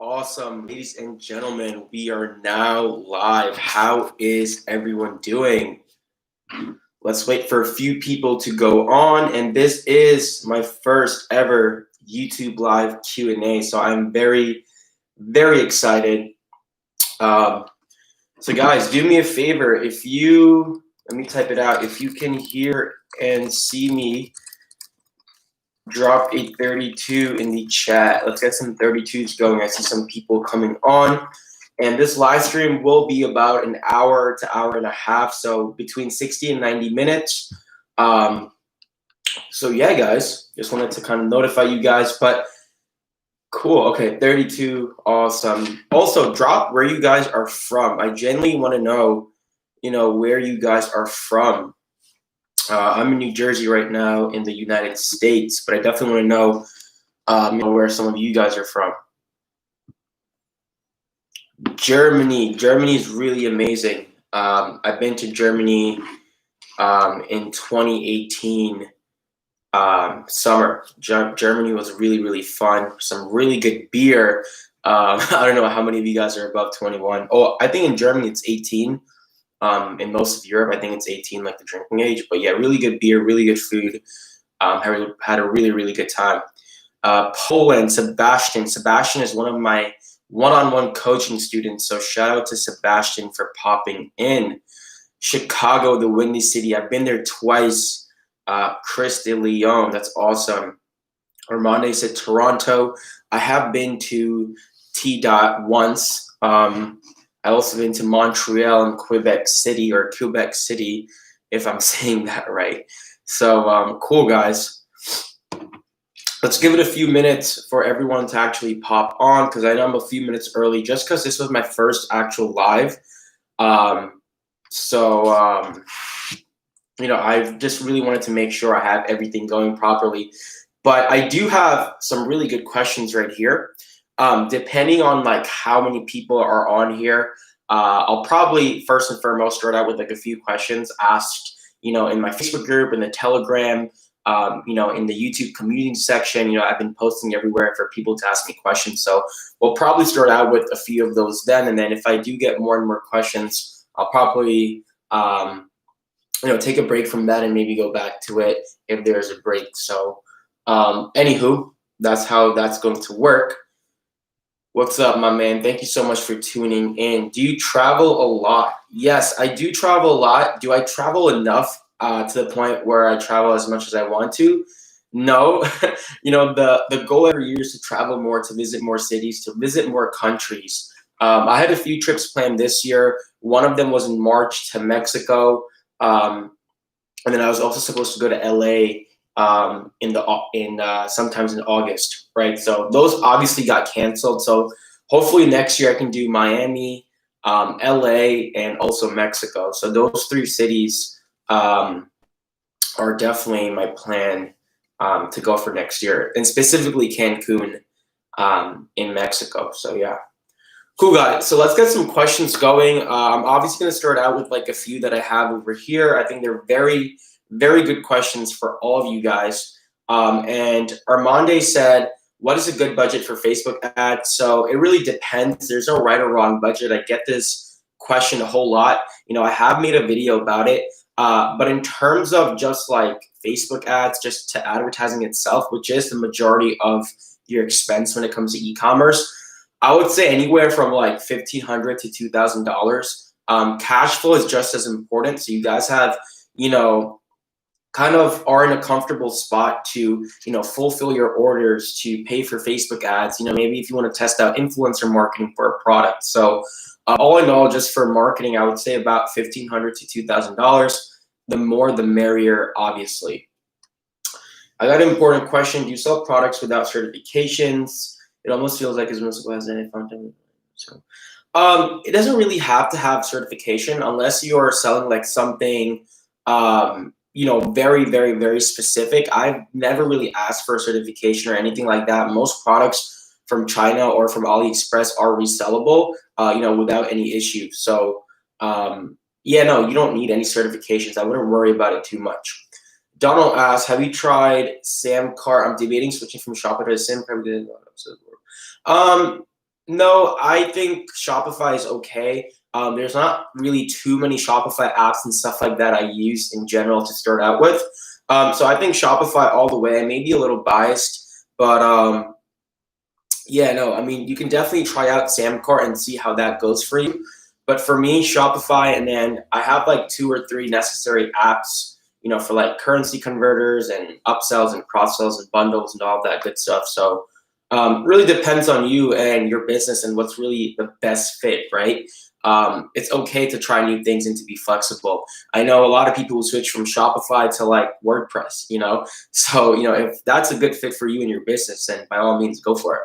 Awesome. Ladies and gentlemen, we are now live. How is everyone doing? Let's wait for a few people to go on. And this is my first ever YouTube live Q&A. So I'm very, very excited. So guys, do me a favor. Let me type it out. If you can hear and see me, drop a 32 in the chat. Let's get some 32s going. I see some people coming on. And this live stream will be about an hour to hour and a half. So between 60 and 90 minutes. So yeah, guys, just wanted to kind of notify you guys, but cool. Okay, 32, awesome. Also, drop where you guys are from. I genuinely want to know, where you guys are from. I'm in New Jersey right now in the United States, but I definitely want to know, where some of you guys are from. Germany. Germany is really amazing. I've been to Germany in 2018 summer. Germany was really, really fun. Some really good beer. I don't know how many of you guys are above 21. Oh, I think in Germany it's 18. In most of Europe, I think it's 18, like the drinking age. But yeah, really good beer, really good food. Had a really, really good time. Poland, Sebastian. Sebastian is one of my one-on-one coaching students. So shout out to Sebastian for popping in. Chicago, the Windy City. I've been there twice. Chris de Leon, that's awesome. Armando said Toronto. I have been to T-Dot once. I also been to Montreal and Quebec City, if I'm saying that right. So cool, guys. Let's give it a few minutes for everyone to actually pop on, because I know I'm a few minutes early just because this was my first actual live. I just really wanted to make sure I have everything going properly. But I do have some really good questions right here. Depending on like how many people are on here, I'll probably first and foremost start out with like a few questions asked, in my Facebook group, in the Telegram, in the YouTube community section. I've been posting everywhere for people to ask me questions. So we'll probably start out with a few of those then. And then if I do get more and more questions, I'll probably, take a break from that and maybe go back to it if there's a break. So anywho, that's how that's going to work. What's up, my man? Thank you so much for tuning in. Do you travel a lot? Yes, I do travel a lot. Do I travel enough to the point where I travel as much as I want to? No. The goal every year is to travel more, to visit more cities, to visit more countries. I had a few trips planned this year. One of them was in March to Mexico. And then I was also supposed to go to LA sometimes in August, right? So those obviously got canceled. So hopefully next year I can do Miami, LA, and also Mexico. So those three cities are definitely my plan to go for next year, and specifically Cancun in Mexico. So yeah. Cool, guys. So let's get some questions going. I'm obviously going to start out with like a few that I have over here. I think they're very, very good questions for all of you guys. And Armande said, what is a good budget for Facebook ads? So it really depends. There's no right or wrong budget. I get this question a whole lot. I have made a video about it. But in terms of just like Facebook ads, just to advertising itself, which is the majority of your expense when it comes to e-commerce, I would say anywhere from like $1,500 to $2,000. Cash flow is just as important. So you guys have, kind of are in a comfortable spot to, fulfill your orders, to pay for Facebook ads. Maybe if you want to test out influencer marketing for a product. So all in all, just for marketing, I would say about $1,500 to $2,000. The more, the merrier, obviously. I got an important question. Do you sell products without certifications? It almost feels like it's municipal has any content. So it doesn't really have to have certification unless you are selling like something, very, very, very specific. I've never really asked for a certification or anything like that. Most products from China or from AliExpress are resellable, without any issue. So no, you don't need any certifications. I wouldn't worry about it too much. Donald asks, have you tried Samcart? I'm debating switching from Shopify to Samcart. No, I think Shopify is okay. There's not really too many Shopify apps and stuff like that I use in general to start out with. So I think Shopify all the way. I may be a little biased, but yeah, no, I mean, you can definitely try out Samcart and see how that goes for you. But for me, Shopify, and then I have like 2 or 3 necessary apps, for like currency converters and upsells and cross sells and bundles and all that good stuff. So really depends on you and your business and what's really the best fit, right? It's okay to try new things and to be flexible. I know a lot of people who switch from Shopify to like WordPress. So, if that's a good fit for you and your business, then by all means, go for it.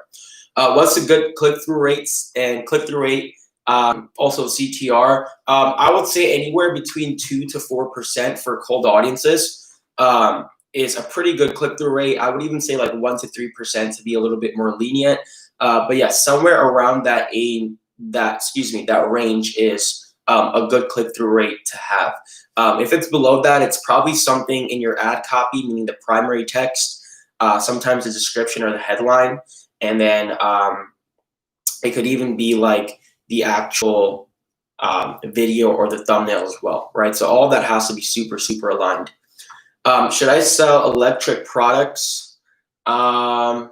What's a good click-through rates and click-through rate? Also CTR. I would say anywhere between 2 to 4% for cold audiences is a pretty good click-through rate. I would even say like 1 to 3% to be a little bit more lenient. But yeah, somewhere around that range is a good click-through rate to have. If it's below that, it's probably something in your ad copy, meaning the primary text, sometimes the description or the headline. And then it could even be like the actual video or the thumbnail as well, right? So all that has to be super, super aligned. Should I sell electric products? You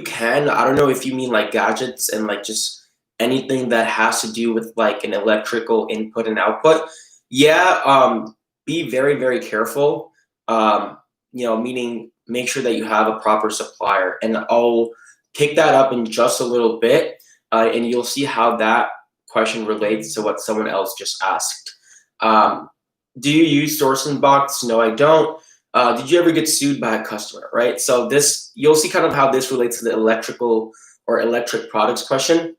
can. I don't know if you mean like gadgets and like just anything that has to do with like an electrical input and output. Yeah, be very, very careful. Meaning make sure that you have a proper supplier, and I'll pick that up in just a little bit, and you'll see how that question relates to what someone else just asked. Do you use Sourcing Box? No, I don't. Did you ever get sued by a customer, right? So you'll see kind of how this relates to the electrical or electric products question.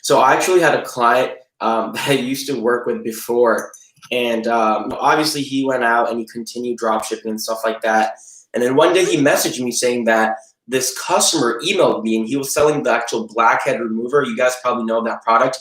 So I actually had a client that I used to work with before, and obviously he went out and he continued dropshipping and stuff like that. And then one day he messaged me saying that this customer emailed me, and he was selling the actual blackhead remover. You guys probably know that product.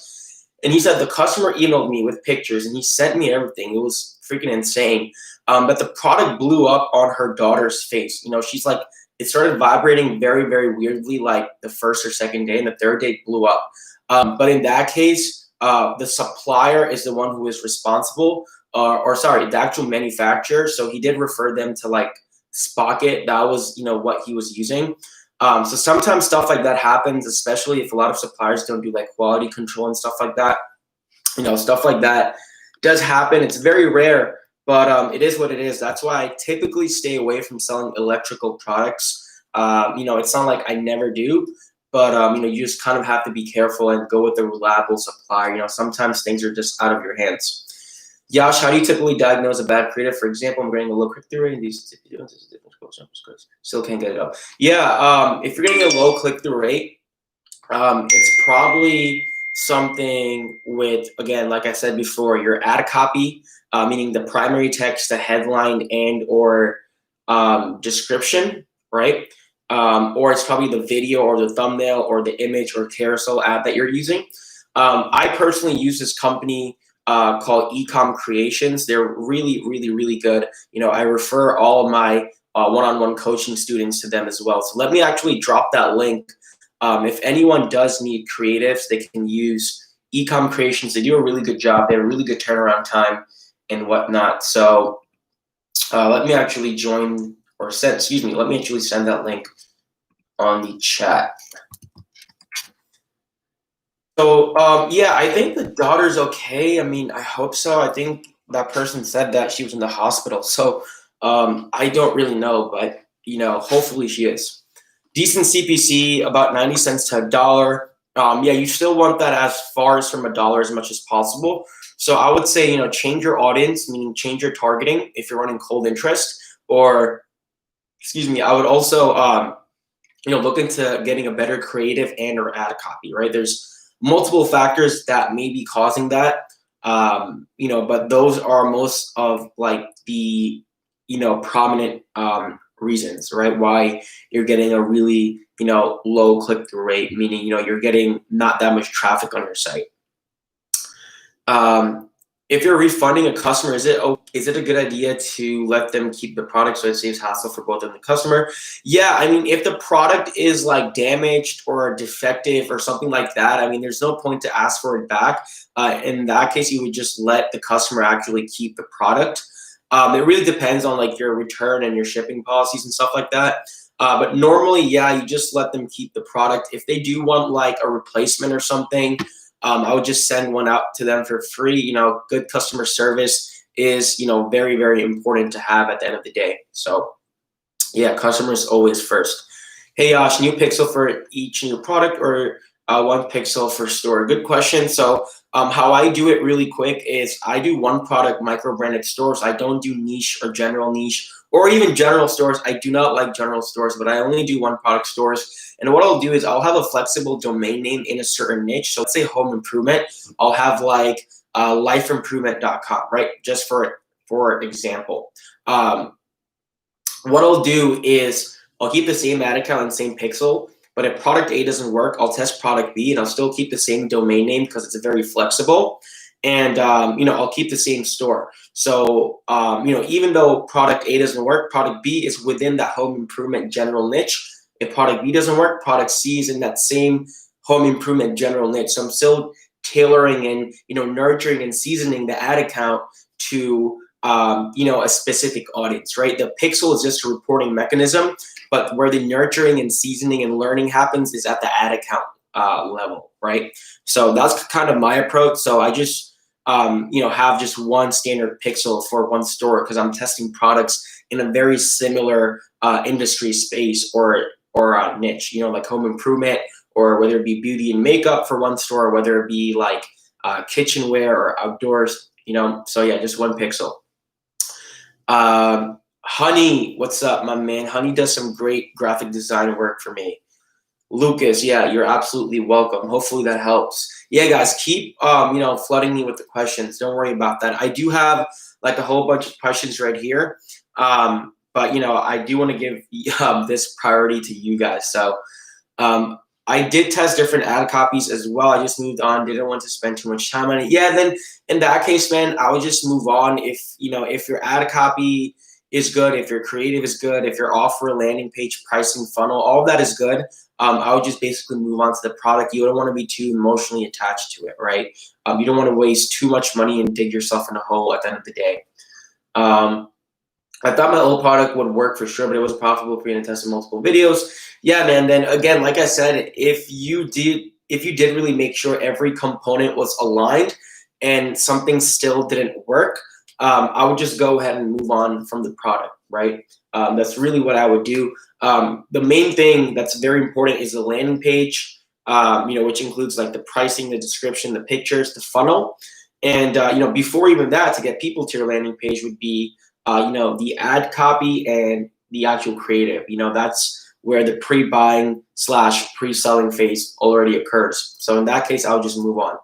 And he said the customer emailed me with pictures, and he sent me everything. It was freaking insane. But the product blew up on her daughter's face. She's like, it started vibrating very, very weirdly, like the first or second day, and the third day it blew up. But in that case, the supplier is the one who is responsible, the actual manufacturer. So he did refer them to like Spocket. That was, what he was using. So sometimes stuff like that happens, especially if a lot of suppliers don't do like quality control and stuff like that. Stuff like that does happen. It's very rare, but it is what it is. That's why I typically stay away from selling electrical products. It's not like I never do, but you just kind of have to be careful and go with a reliable supplier. Sometimes things are just out of your hands. Yash, how do you typically diagnose a bad creative? For example, I'm getting a low click-through rate, and these still can't get it up. Yeah, if you're getting a low click-through rate, it's probably something with, again, like I said before, your ad copy, meaning the primary text, the headline, and or description, right? Or it's probably the video or the thumbnail or the image or carousel ad that you're using. I personally use this company called Ecom Creations. They're really, really, really good. I refer all of my one-on-one coaching students to them as well. So let me actually drop that link. If anyone does need creatives, they can use Ecom Creations. They do a really good job. They have a really good turnaround time and whatnot. So let me actually let me actually send that link on the chat. So yeah, I think the daughter's okay. I mean, I hope so. I think that person said that she was in the hospital. So I don't really know, but hopefully she is. Decent CPC, about 90 cents to $1. Yeah, you still want that as far as from $1 as much as possible. So I would say, change your audience, meaning change your targeting if you're running cold interest, or I would also look into getting a better creative and or ad copy, right? There's multiple factors that may be causing that, but those are most of like the, prominent reasons, right? Why you're getting a really, low click-through rate, meaning, you're getting not that much traffic on your site. If you're refunding a customer, is it okay Is it a good idea to let them keep the product so it saves hassle for both them and the customer? Yeah, I mean, if the product is like damaged or defective or something like that, I mean, there's no point to ask for it back. In that case, you would just let the customer actually keep the product. It really depends on like your return and your shipping policies and stuff like that. But normally, yeah, you just let them keep the product. If they do want like a replacement or something, I would just send one out to them for free. You know, good customer service is, you know, very, very important to have at the end of the day. So yeah, customers always first. Hey Yash, new pixel for each new product or one pixel for store? Good question. So how I do it really quick is I do one product micro branded stores. I don't do niche or general niche or even general stores. I do not like general stores, but I only do one product stores. And what I'll do is I'll have a flexible domain name in a certain niche. So let's say home improvement. I'll have like lifeimprovement.com, right? Just for example. What I'll do is I'll keep the same ad account and same pixel, but if product A doesn't work, I'll test product B and I'll still keep the same domain name because it's very flexible. And, you know, I'll keep the same store. So, you know, even though product A doesn't work, product B is within that home improvement general niche. If product B doesn't work, product C is in that same home improvement general niche. So I'm still tailoring and, you know, nurturing and seasoning the ad account to, you know, a specific audience, right? The pixel is just a reporting mechanism, but where the nurturing and seasoning and learning happens is at the ad account level, right? So that's kind of my approach. So I just, you know, have just one standard pixel for one store because I'm testing products in a very similar industry space or niche, you know, like home improvement, or whether it be beauty and makeup for one store, or whether it be like kitchenware or outdoors, you know. So yeah, just one pixel. Honey, what's up, my man? Honey does some great graphic design work for me. Lucas, yeah, you're absolutely welcome. Hopefully that helps. Yeah, guys, keep you know, flooding me with the questions. Don't worry about that. I do have like a whole bunch of questions right here, but you know, I do want to give this priority to you guys. So I did test different ad copies as well. I just moved on. Didn't want to spend too much time on it. Yeah, then in that case, man, I would just move on. If you know, if your ad copy is good, if your creative is good, if your offer, landing page, pricing, funnel, all of that is good, I would just basically move on to the product. You don't want to be too emotionally attached to it, right? You don't want to waste too much money and dig yourself in a hole at the end of the day. I thought my old product would work for sure, but it was profitable for me to test in multiple videos. Yeah, man. Then again, like I said, if you did really make sure every component was aligned and something still didn't work, I would just go ahead and move on from the product, right? That's really what I would do. The main thing that's very important is the landing page, you know, which includes like the pricing, the description, the pictures, the funnel. And, you know, before even that, to get people to your landing page would be, you know, the ad copy and the actual creative. You know, that's where the pre-buying / pre-selling phase already occurs. So in that case, I'll just move on.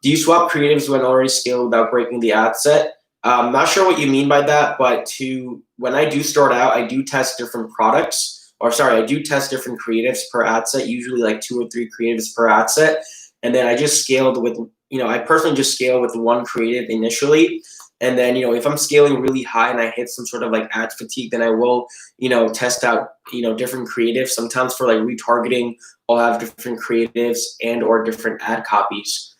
Do you swap creatives when already scaled without breaking the ad set? I'm not sure what you mean by that, but when I do start out, I do test different products, or sorry, I do test different creatives per ad set, usually like 2 or 3 creatives per ad set. And then I just scaled with, you know, I personally just scale with one creative initially. And then, you know, if I'm scaling really high and I hit some sort of like ad fatigue, then I will, you know, test out, you know, different creatives. Sometimes for like retargeting, I'll have different creatives and or different ad copies.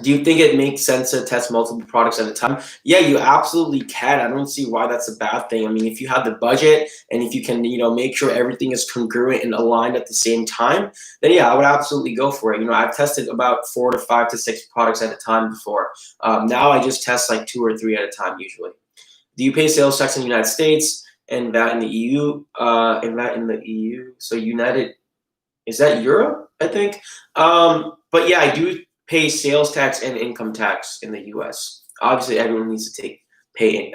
Do you think it makes sense to test multiple products at a time? Yeah, you absolutely can. I don't see why that's a bad thing. I mean, if you have the budget and if you can, you know, make sure everything is congruent and aligned at the same time, then yeah, I would absolutely go for it. You know, I've tested about 4 to 5 to 6 products at a time before. Now I just test like 2 or 3 at a time usually. Do you pay sales tax in the United States and that in the EU? And that in the EU. So United, is that Europe? I think. But yeah, I do pay sales tax and income tax in the U.S. Obviously, everyone needs to pay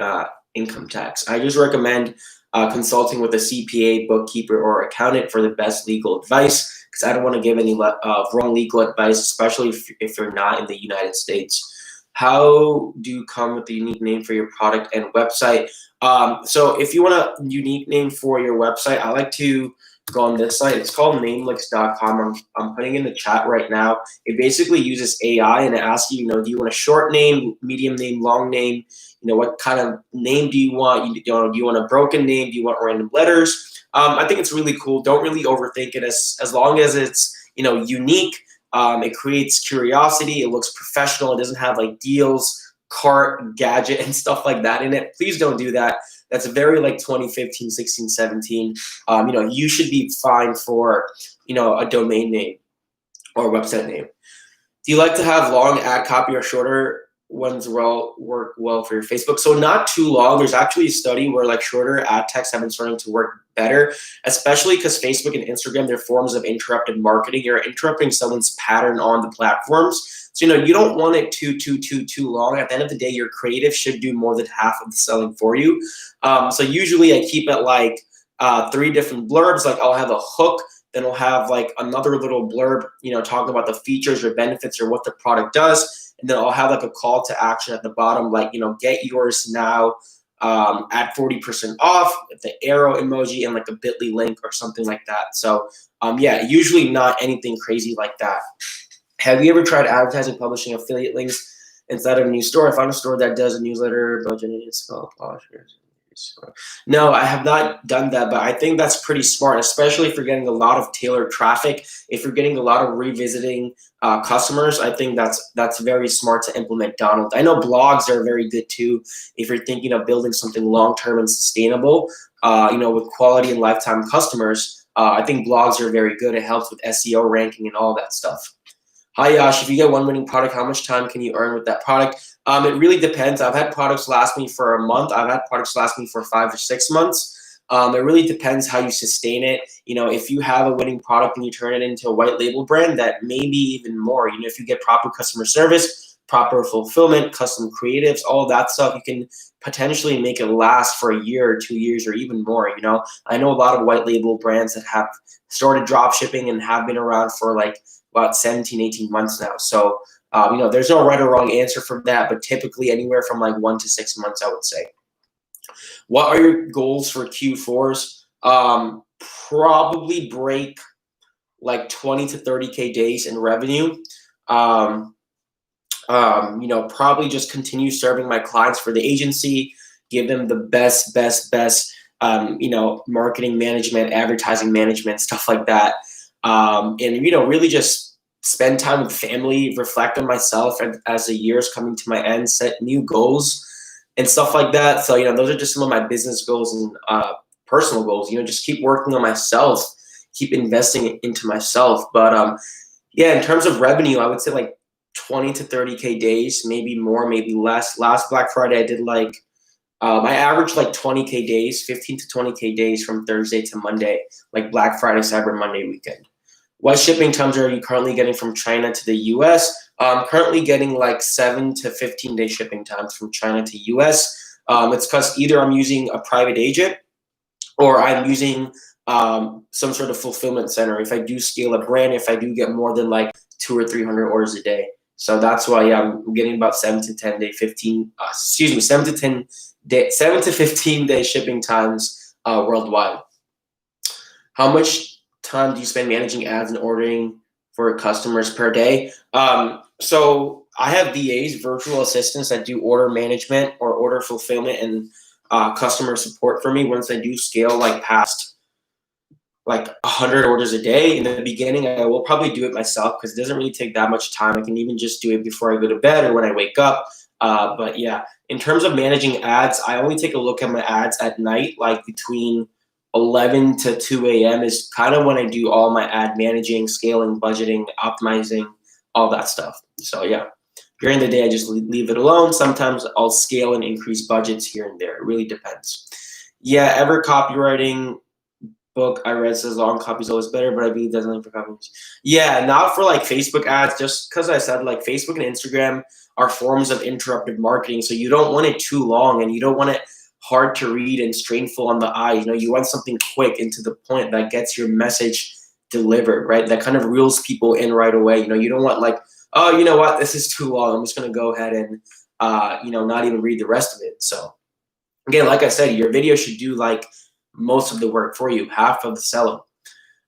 income tax. I just recommend consulting with a CPA, bookkeeper, or accountant for the best legal advice because I don't want to give any wrong legal advice, especially if you're not in the United States. How do you come with a unique name for your product and website? So if you want a unique name for your website, I like to go on this site. It's called namelix.com. I'm putting in the chat right now. It basically uses AI and it asks you, do you want a short name, medium name, long name? What kind of name do you want? Do you want a broken name? Do you want random letters? I think it's really cool. Don't really overthink it. As long as it's unique, it creates curiosity. It looks professional. It doesn't have like deals, cart, gadget, and stuff like that in it. Please don't do that. That's very like 2015, 16, 17. You should be fine for a domain name or a website name. Do you like to have long ad copy or shorter ones work well for your Facebook? So not too long. There's actually a study where like shorter ad texts have been starting to work better, especially because Facebook and Instagram, they're forms of interrupted marketing. You're interrupting someone's pattern on the platforms. So, you don't want it too long. At the end of the day, your creative should do more than half of the selling for you. So usually I keep it like 3 different blurbs. Like I'll have a hook, then I'll have like another little blurb, talking about the features or benefits or what the product does. And then I'll have like a call to action at the bottom, like, get yours now at 40% off, with the arrow emoji and like a bit.ly link or something like that. So yeah, usually not anything crazy like that. Have you ever tried advertising, publishing affiliate links inside of a new store? I found a store that does a newsletter, budget, install, polishers. No, I have not done that, but I think that's pretty smart, especially if you're getting a lot of tailored traffic. If you're getting a lot of revisiting customers, I think that's very smart to implement, Donald. I know blogs are very good too. If you're thinking of building something long-term and sustainable, with quality and lifetime customers, I think blogs are very good. It helps with SEO ranking and all that stuff. Hi, Yash. If you get one winning product, how much time can you earn with that product? It really depends. I've had products last me for a month. I've had products last me for 5 or 6 months. It really depends how you sustain it. If you have a winning product and you turn it into a white label brand, that may be even more. If you get proper customer service, proper fulfillment, custom creatives, all of that stuff, you can potentially make it last for a year or 2 years or even more. I know a lot of white label brands that have started drop shipping and have been around for like about 17, 18 months now. So, there's no right or wrong answer for that, but typically anywhere from like 1 to 6 months, I would say. What are your goals for Q4s? Probably break like 20 to 30K days in revenue. Probably just continue serving my clients for the agency, give them the best, marketing management, advertising management, stuff like that. And really just spend time with family, reflect on myself as the year's coming to my end, set new goals and stuff like that. So, those are just some of my business goals and personal goals. Just keep working on myself, keep investing into myself. But yeah, in terms of revenue, I would say like 20 to 30K days, maybe more, maybe less. Last Black Friday, I did like, I averaged like 20K days, 15 to 20K days from Thursday to Monday, like Black Friday, Cyber Monday weekend. What shipping times are you currently getting from China to the US? I'm currently getting like 7 to 15-day shipping times from China to US. It's because either I'm using a private agent or I'm using some sort of fulfillment center. If I do scale a brand, if I do get more than like 200 or 300 orders a day. So that's why I'm getting about 7 to 15-day shipping times worldwide. How much time do you spend managing ads and ordering for customers per day? So I have VAs, virtual assistants, that do order management or order fulfillment and customer support for me once I do scale like past like 100 orders a day. In the beginning, I will probably do it myself because it doesn't really take that much time. I can even just do it before I go to bed or when I wake up. But yeah, in terms of managing ads, I only take a look at my ads at night, like between 11 to 2 a.m. is kind of when I do all my ad managing, scaling, budgeting, optimizing, all that stuff. So yeah, during the day, I just leave it alone. Sometimes I'll scale and increase budgets here and there. It really depends. Yeah, ever copywriting book I read says long copy is always better, but I believe doesn't for copies. Yeah, not for like Facebook ads, just because I said like Facebook and Instagram are forms of interrupted marketing. So you don't want it too long and you don't want it hard to read and strainful on the eye. You want something quick and to the point that gets your message delivered, right? That kind of reels people in right away. You don't want like, oh, you know what, this is too long, I'm just going to go ahead and, not even read the rest of it. So again, like I said, your video should do like most of the work for you, half of the selling.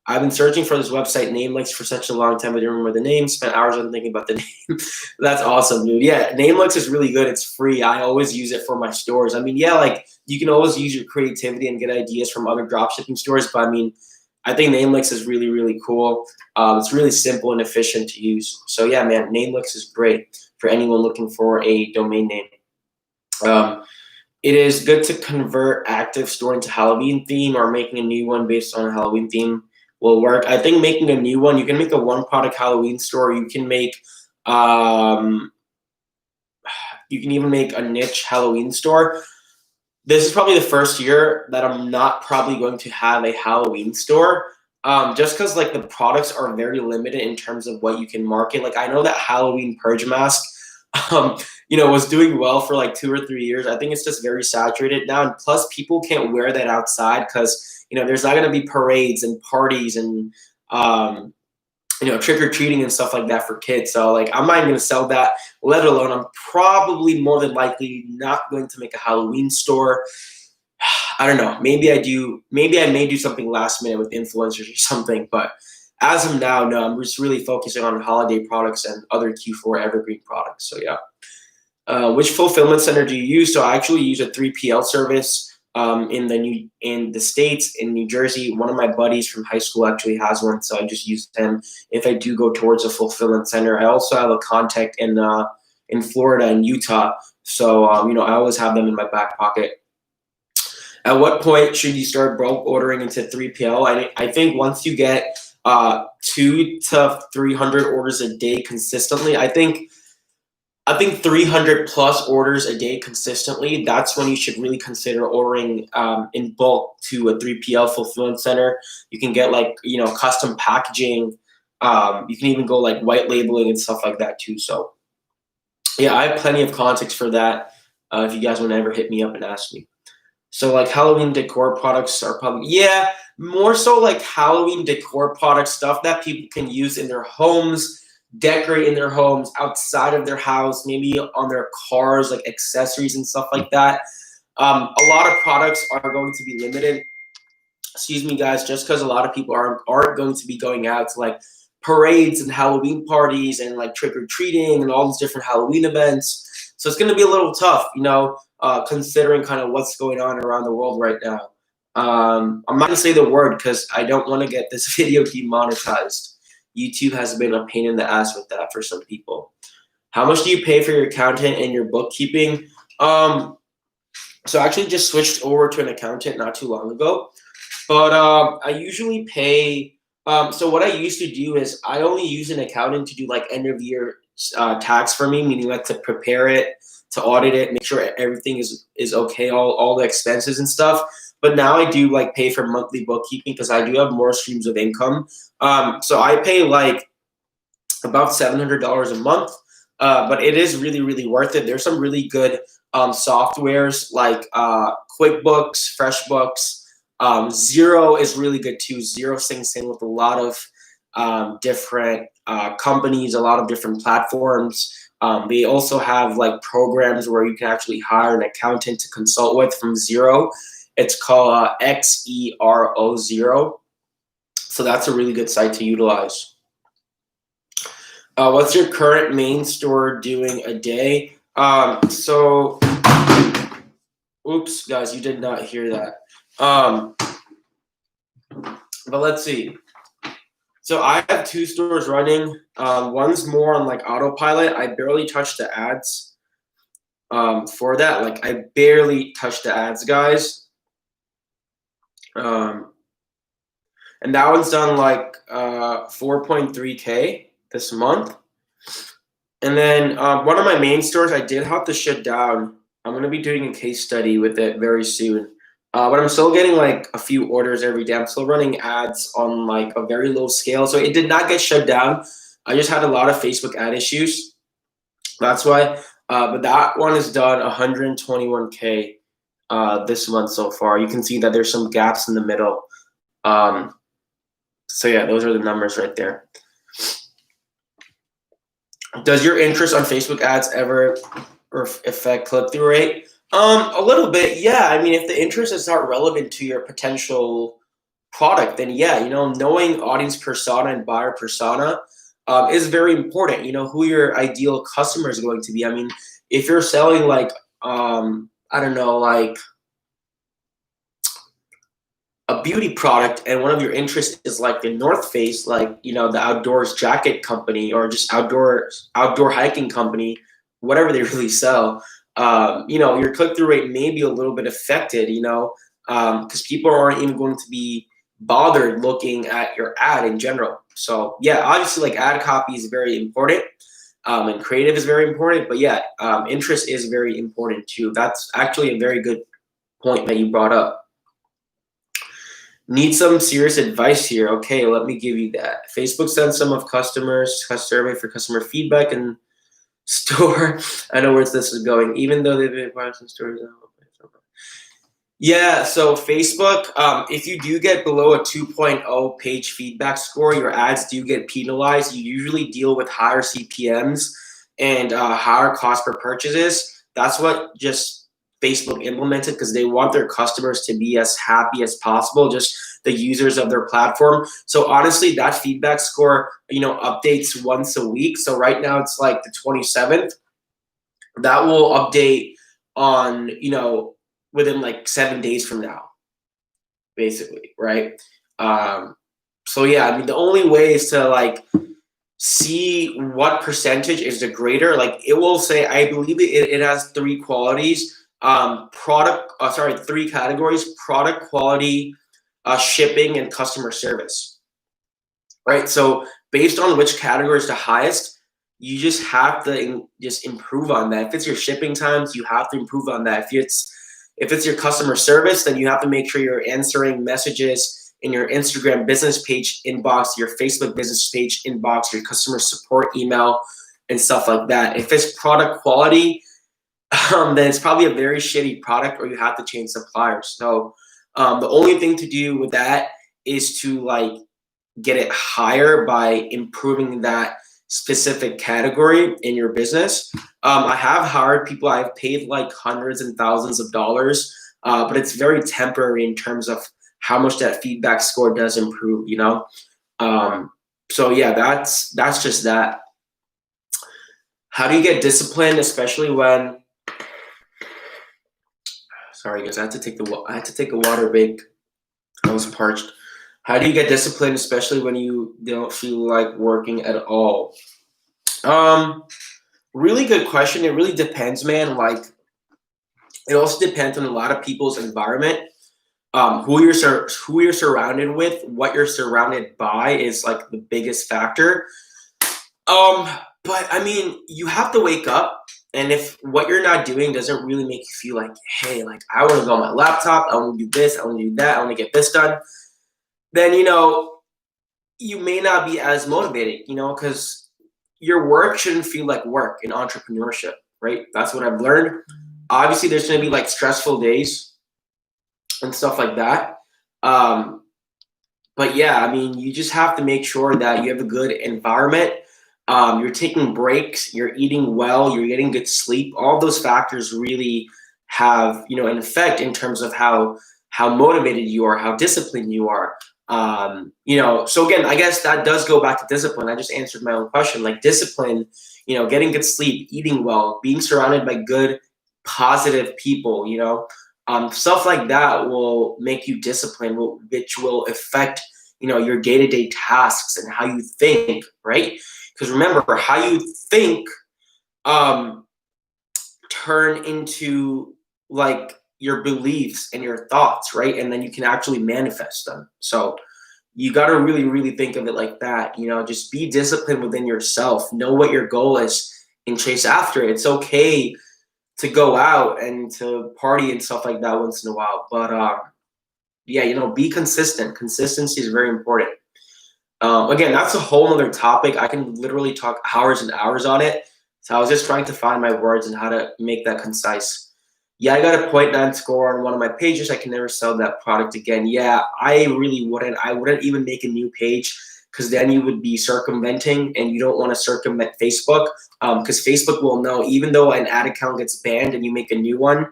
I've been searching for this website Namelix for such a long time. I didn't remember the name. Spent hours on thinking about the name. That's awesome, dude. Yeah, Namelix is really good. It's free. I always use it for my stores. I mean, yeah, like you can always use your creativity and get ideas from other dropshipping stores. But I mean, I think Namelix is really, really cool. It's really simple and efficient to use. So yeah, man, Namelix is great for anyone looking for a domain name. It is good to convert active store into Halloween theme, or making a new one based on a Halloween theme will work. I think making a new one, you can make a one product Halloween store. You can make, you can even make a niche Halloween store. This is probably the first year that I'm not probably going to have a Halloween store, just because like the products are very limited in terms of what you can market. Like I know that Halloween purge mask, was doing well for like 2 or 3 years. I think it's just very saturated now, and plus people can't wear that outside because there's not going to be parades and parties and trick or treating and stuff like that for kids. So like I'm not even going to sell that. Let alone I'm probably more than likely not going to make a Halloween store. I don't know. Maybe I do. Maybe I may do something last minute with influencers or something. But as of now, no. I'm just really focusing on holiday products and other Q4 evergreen products. So yeah. Which fulfillment center do you use? So I actually use a 3PL service in the States, in New Jersey. One of my buddies from high school actually has one, so I just use them if I do go towards a fulfillment center. I also have a contact in Florida and Utah, so I always have them in my back pocket. At what point should you start bulk ordering into 3PL? I think once you get 200 to 300 orders a day consistently, I think 300 plus orders a day consistently, that's when you should really consider ordering in bulk to a 3PL fulfillment center. You can get like, custom packaging. You can even go like white labeling and stuff like that too. So yeah, I have plenty of context for that if you guys want to ever hit me up and ask me. So like Halloween decor products are probably, yeah, more so like Halloween decor product stuff that people can use in their homes, decorate in their homes, outside of their house, maybe on their cars, like accessories and stuff like that. A lot of products are going to be limited. Excuse me, guys, just because a lot of people aren't going to be going out to like parades and Halloween parties and like trick or treating and all these different Halloween events. So it's going to be a little tough, considering kind of what's going on around the world right now. I'm not going to say the word because I don't want to get this video demonetized. YouTube has been a pain in the ass with that for some people. How much do you pay for your accountant and your bookkeeping? So I actually just switched over to an accountant not too long ago. But I usually pay, so what I used to do is I only use an accountant to do like end of year tax for me, meaning like to prepare it, to audit it, make sure everything is okay, all the expenses and stuff. But now I do like pay for monthly bookkeeping because I do have more streams of income. So I pay like about $700 a month, but it is really, really worth it. There's some really good softwares like QuickBooks, FreshBooks. Xero is really good too. Xero syncs in with a lot of different companies, a lot of different platforms. They also have like programs where you can actually hire an accountant to consult with from Xero. It's called XERO Xero. So that's a really good site to utilize. What's your current main store doing a day? Oops, guys, you did not hear that. But let's see. So I have 2 stores running. One's more on like autopilot. I barely touch the ads for that. Like I barely touch the ads, guys. And that one's done like 4.3K this month. And then one of my main stores, I did have to shut down. I'm going to be doing a case study with it very soon. But I'm still getting like a few orders every day. I'm still running ads on like a very low scale. So it did not get shut down. I just had a lot of Facebook ad issues. That's why. But that one is done 121K this month so far. You can see that there's some gaps in the middle. So yeah, those are the numbers right there. Does your interest on Facebook ads ever affect click-through rate? A little bit, yeah. I mean, if the interest is not relevant to your potential product, then yeah, knowing audience persona and buyer persona is very important. Who your ideal customer is going to be. I mean, if you're selling like, I don't know, like a beauty product and one of your interests is like the North Face, like, the outdoors jacket company or just outdoor hiking company, whatever they really sell, your click-through rate may be a little bit affected, because people aren't even going to be bothered looking at your ad in general. So yeah, obviously like ad copy is very important, and creative is very important, but yeah, interest is very important too. That's actually a very good point that you brought up. Need some serious advice here. Okay, let me give you that. Facebook sends some of customers a survey for customer feedback and store. I know where this is going, even though they've been acquiring some stories. Yeah, so Facebook, if you do get below a 2.0 page feedback score, your ads do get penalized. You usually deal with higher CPMs and higher cost per purchases. That's what just Facebook implemented because they want their customers to be as happy as possible, just the users of their platform. So honestly, that feedback score, updates once a week. So right now it's like the 27th. That will update on, within like 7 days from now, basically, right? So yeah, I mean, the only way is to like see what percentage is the greater. Like it will say, I believe it has three qualities. Three categories: product, quality, shipping, and customer service. Right. So based on which category is the highest, you just have to just improve on that. If it's your shipping times, you have to improve on that. If it's your customer service, then you have to make sure you're answering messages in your Instagram business page inbox, your Facebook business page inbox, your customer support email, and stuff like that. If it's product quality, then it's probably a very shitty product, or you have to change suppliers. So the only thing to do with that is to like get it higher by improving that specific category in your business. I have hired people. I've paid like hundreds and thousands of dollars, but it's very temporary in terms of how much that feedback score does improve, So yeah, that's just that. How do you get disciplined, especially when? Sorry guys, I had to take a water break. I was parched. How do you get disciplined, especially when you don't feel like working at all? Really good question. It really depends, man. Like, it also depends on a lot of people's environment. Who you're surrounded with, what you're surrounded by is like the biggest factor. But I mean, you have to wake up, and if what you're not doing doesn't really make you feel like, hey, like I want to go on my laptop, I want to do this, I want to do that, I want to get this done, then you may not be as motivated, because your work shouldn't feel like work in entrepreneurship, right? That's what I've learned. Obviously, there's going to be like stressful days and stuff like that. But yeah, I mean, you just have to make sure that you have a good environment. You're taking breaks, you're eating well, you're getting good sleep. All those factors really have, an effect in terms of how motivated you are, how disciplined you are. So again, I guess that does go back to discipline. I just answered my own question. Like discipline, getting good sleep, eating well, being surrounded by good, positive people, stuff like that will make you disciplined, which will affect, your day-to-day tasks and how you think, right? Because remember, how you think turn into like your beliefs and your thoughts, right? And then you can actually manifest them. So you got to really, really think of it like that. Just be disciplined within yourself. Know what your goal is and chase after it. It's okay to go out and to party and stuff like that once in a while. But yeah, be consistent. Consistency is very important. Again, that's a whole other topic. I can literally talk hours and hours on it. So I was just trying to find my words and how to make that concise. Yeah, I got a 0.9 score on one of my pages. I can never sell that product again. Yeah, I really wouldn't. I wouldn't even make a new page because then you would be circumventing, and you don't want to circumvent Facebook because Facebook will know, even though an ad account gets banned and you make a new one,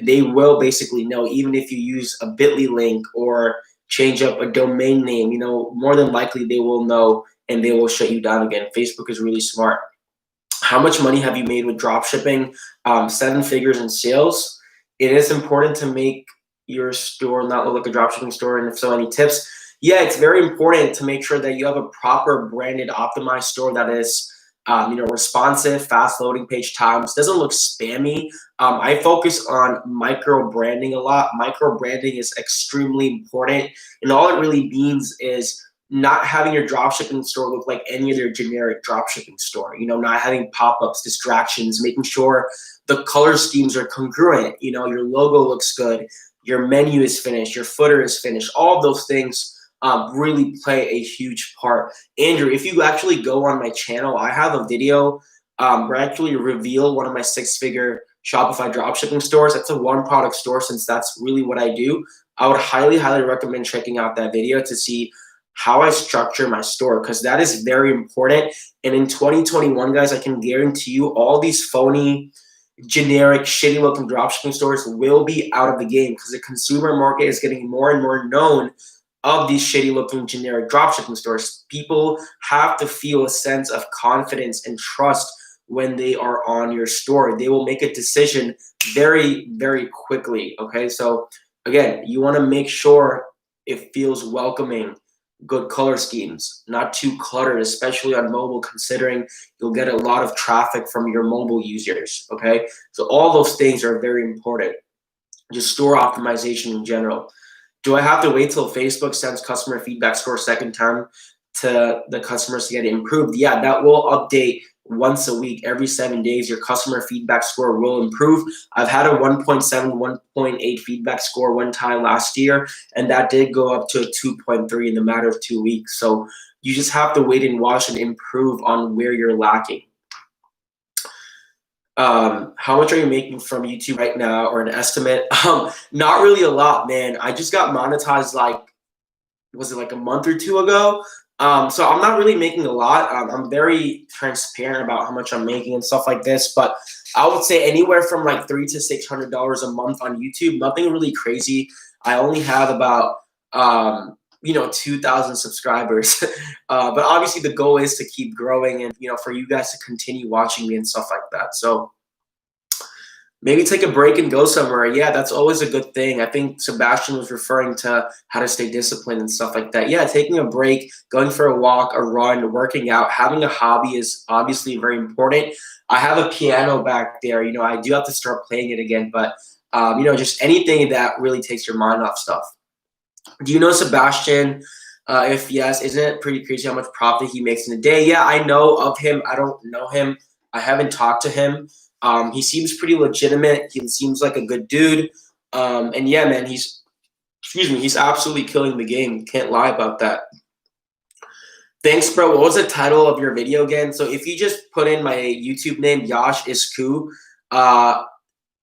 they will basically know, even if you use a bit.ly link or change up a domain name, more than likely they will know and they will shut you down again. Facebook is really smart. How much money have you made with dropshipping? 7 figures in sales. It is important to make your store not look like a dropshipping store. And if so, any tips? Yeah, it's very important to make sure that you have a proper branded, optimized store that is, responsive, fast loading page times, doesn't look spammy. I focus on micro branding a lot. Micro branding is extremely important, and all it really means is not having your dropshipping store look like any other generic dropshipping store. Not having pop-ups, distractions, making sure the color schemes are congruent. Your logo looks good, your menu is finished, your footer is finished. All of those things really play a huge part. Andrew, if you actually go on my channel, I have a video where I actually reveal one of my 6-figure Shopify dropshipping stores. That's a one-product store, since that's really what I do. I would highly, highly recommend checking out that video to see how I structure my store, because that is very important. And in 2021, guys, I can guarantee you all these phony, generic, shitty looking dropshipping stores will be out of the game, because the consumer market is getting more and more known of these shitty looking generic dropshipping stores. People have to feel a sense of confidence and trust when they are on your store. They will make a decision very, very quickly. Okay, so again, you want to make sure it feels welcoming, good color schemes, not too cluttered, especially on mobile, considering you'll get a lot of traffic from your mobile users. Okay, so all those things are very important. Just store optimization in general. Do I have to wait till Facebook sends customer feedback score second time to the customers to get it improved? Yeah, that will update once a week. Every 7 days, your customer feedback score will improve. I've had a 1.7, 1.8 feedback score one time last year, and that did go up to a 2.3 in the matter of 2 weeks. So you just have to wait and watch and improve on where you're lacking. How much are you making from YouTube right now, or an estimate? Not really a lot, man. I just got monetized was it like a month or 2 ago? So I'm not really making a lot. I'm very transparent about how much I'm making and stuff like this, but I would say anywhere from like $300 to $600 a month on YouTube. Nothing really crazy. I only have about 2,000 subscribers. But obviously the goal is to keep growing and, for you guys to continue watching me and stuff like that. So maybe take a break and go somewhere. Yeah, that's always a good thing. I think Sebastian was referring to how to stay disciplined and stuff like that. Yeah, taking a break, going for a walk, a run, working out, having a hobby is obviously very important. I have a piano back there. I do have to start playing it again, but just anything that really takes your mind off stuff. Do you know Sebastian? If yes, isn't it pretty crazy how much profit he makes in a day? Yeah, I know of him. I don't know him. I haven't talked to him. He seems pretty legitimate. He seems like a good dude. And yeah, man, he's absolutely killing the game. Can't lie about that. Thanks, bro. What was the title of your video again? So if you just put in my YouTube name, Yash Isku,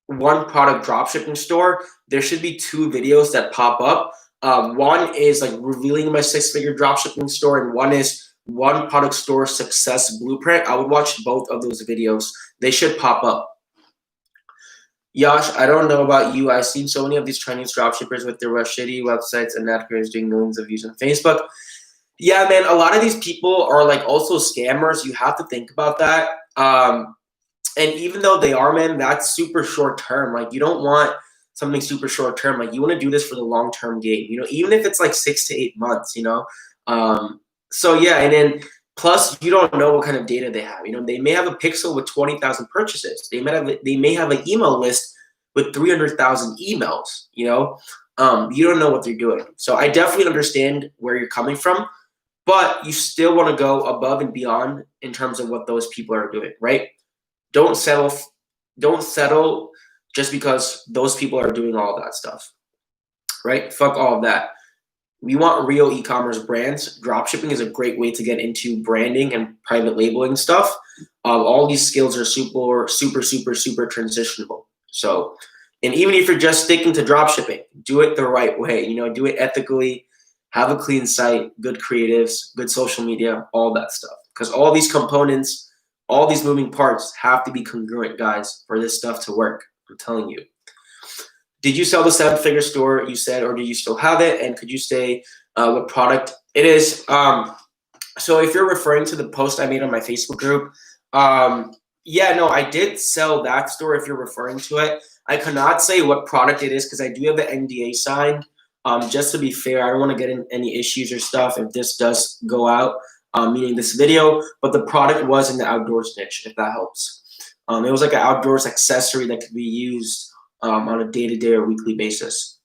one product dropshipping store, there should be 2 videos that pop up. One is like revealing my 6-figure dropshipping store, and one is one product store success blueprint. I would watch both of those videos. They should pop up. Yash, I don't know about you. I've seen so many of these Chinese dropshippers with their shitty websites and ad creators doing millions of views on Facebook. Yeah, man, a lot of these people are like also scammers. You have to think about that. And even though they are, man, that's super short term. Like, you don't want something super short term. Like, you want to do this for the long term game, even if it's like 6 to 8 months, So yeah, and then plus you don't know what kind of data they have. They may have a pixel with 20,000 purchases. They may have an email list with 300,000 emails. You don't know what they're doing. So I definitely understand where you're coming from, but you still want to go above and beyond in terms of what those people are doing, right? Don't settle just because those people are doing all that stuff, right? Fuck all of that. We want real e-commerce brands. Dropshipping is a great way to get into branding and private labeling stuff. All these skills are super transitionable. So, and even if you're just sticking to dropshipping, do it the right way. Do it ethically. Have a clean site, good creatives, good social media, all that stuff. Because all these components, all these moving parts have to be congruent, guys, for this stuff to work. I'm telling you. Did you sell the 7-figure store you said, or do you still have it? And could you say what product it is? So if you're referring to the post I made on my Facebook group, yeah, no, I did sell that store if you're referring to it. I cannot say what product it is because I do have the NDA signed. Just to be fair, I don't want to get in any issues or stuff if this does go out, meaning this video, but the product was in the outdoors niche, if that helps. It was like an outdoors accessory that could be used on a day-to-day or weekly basis.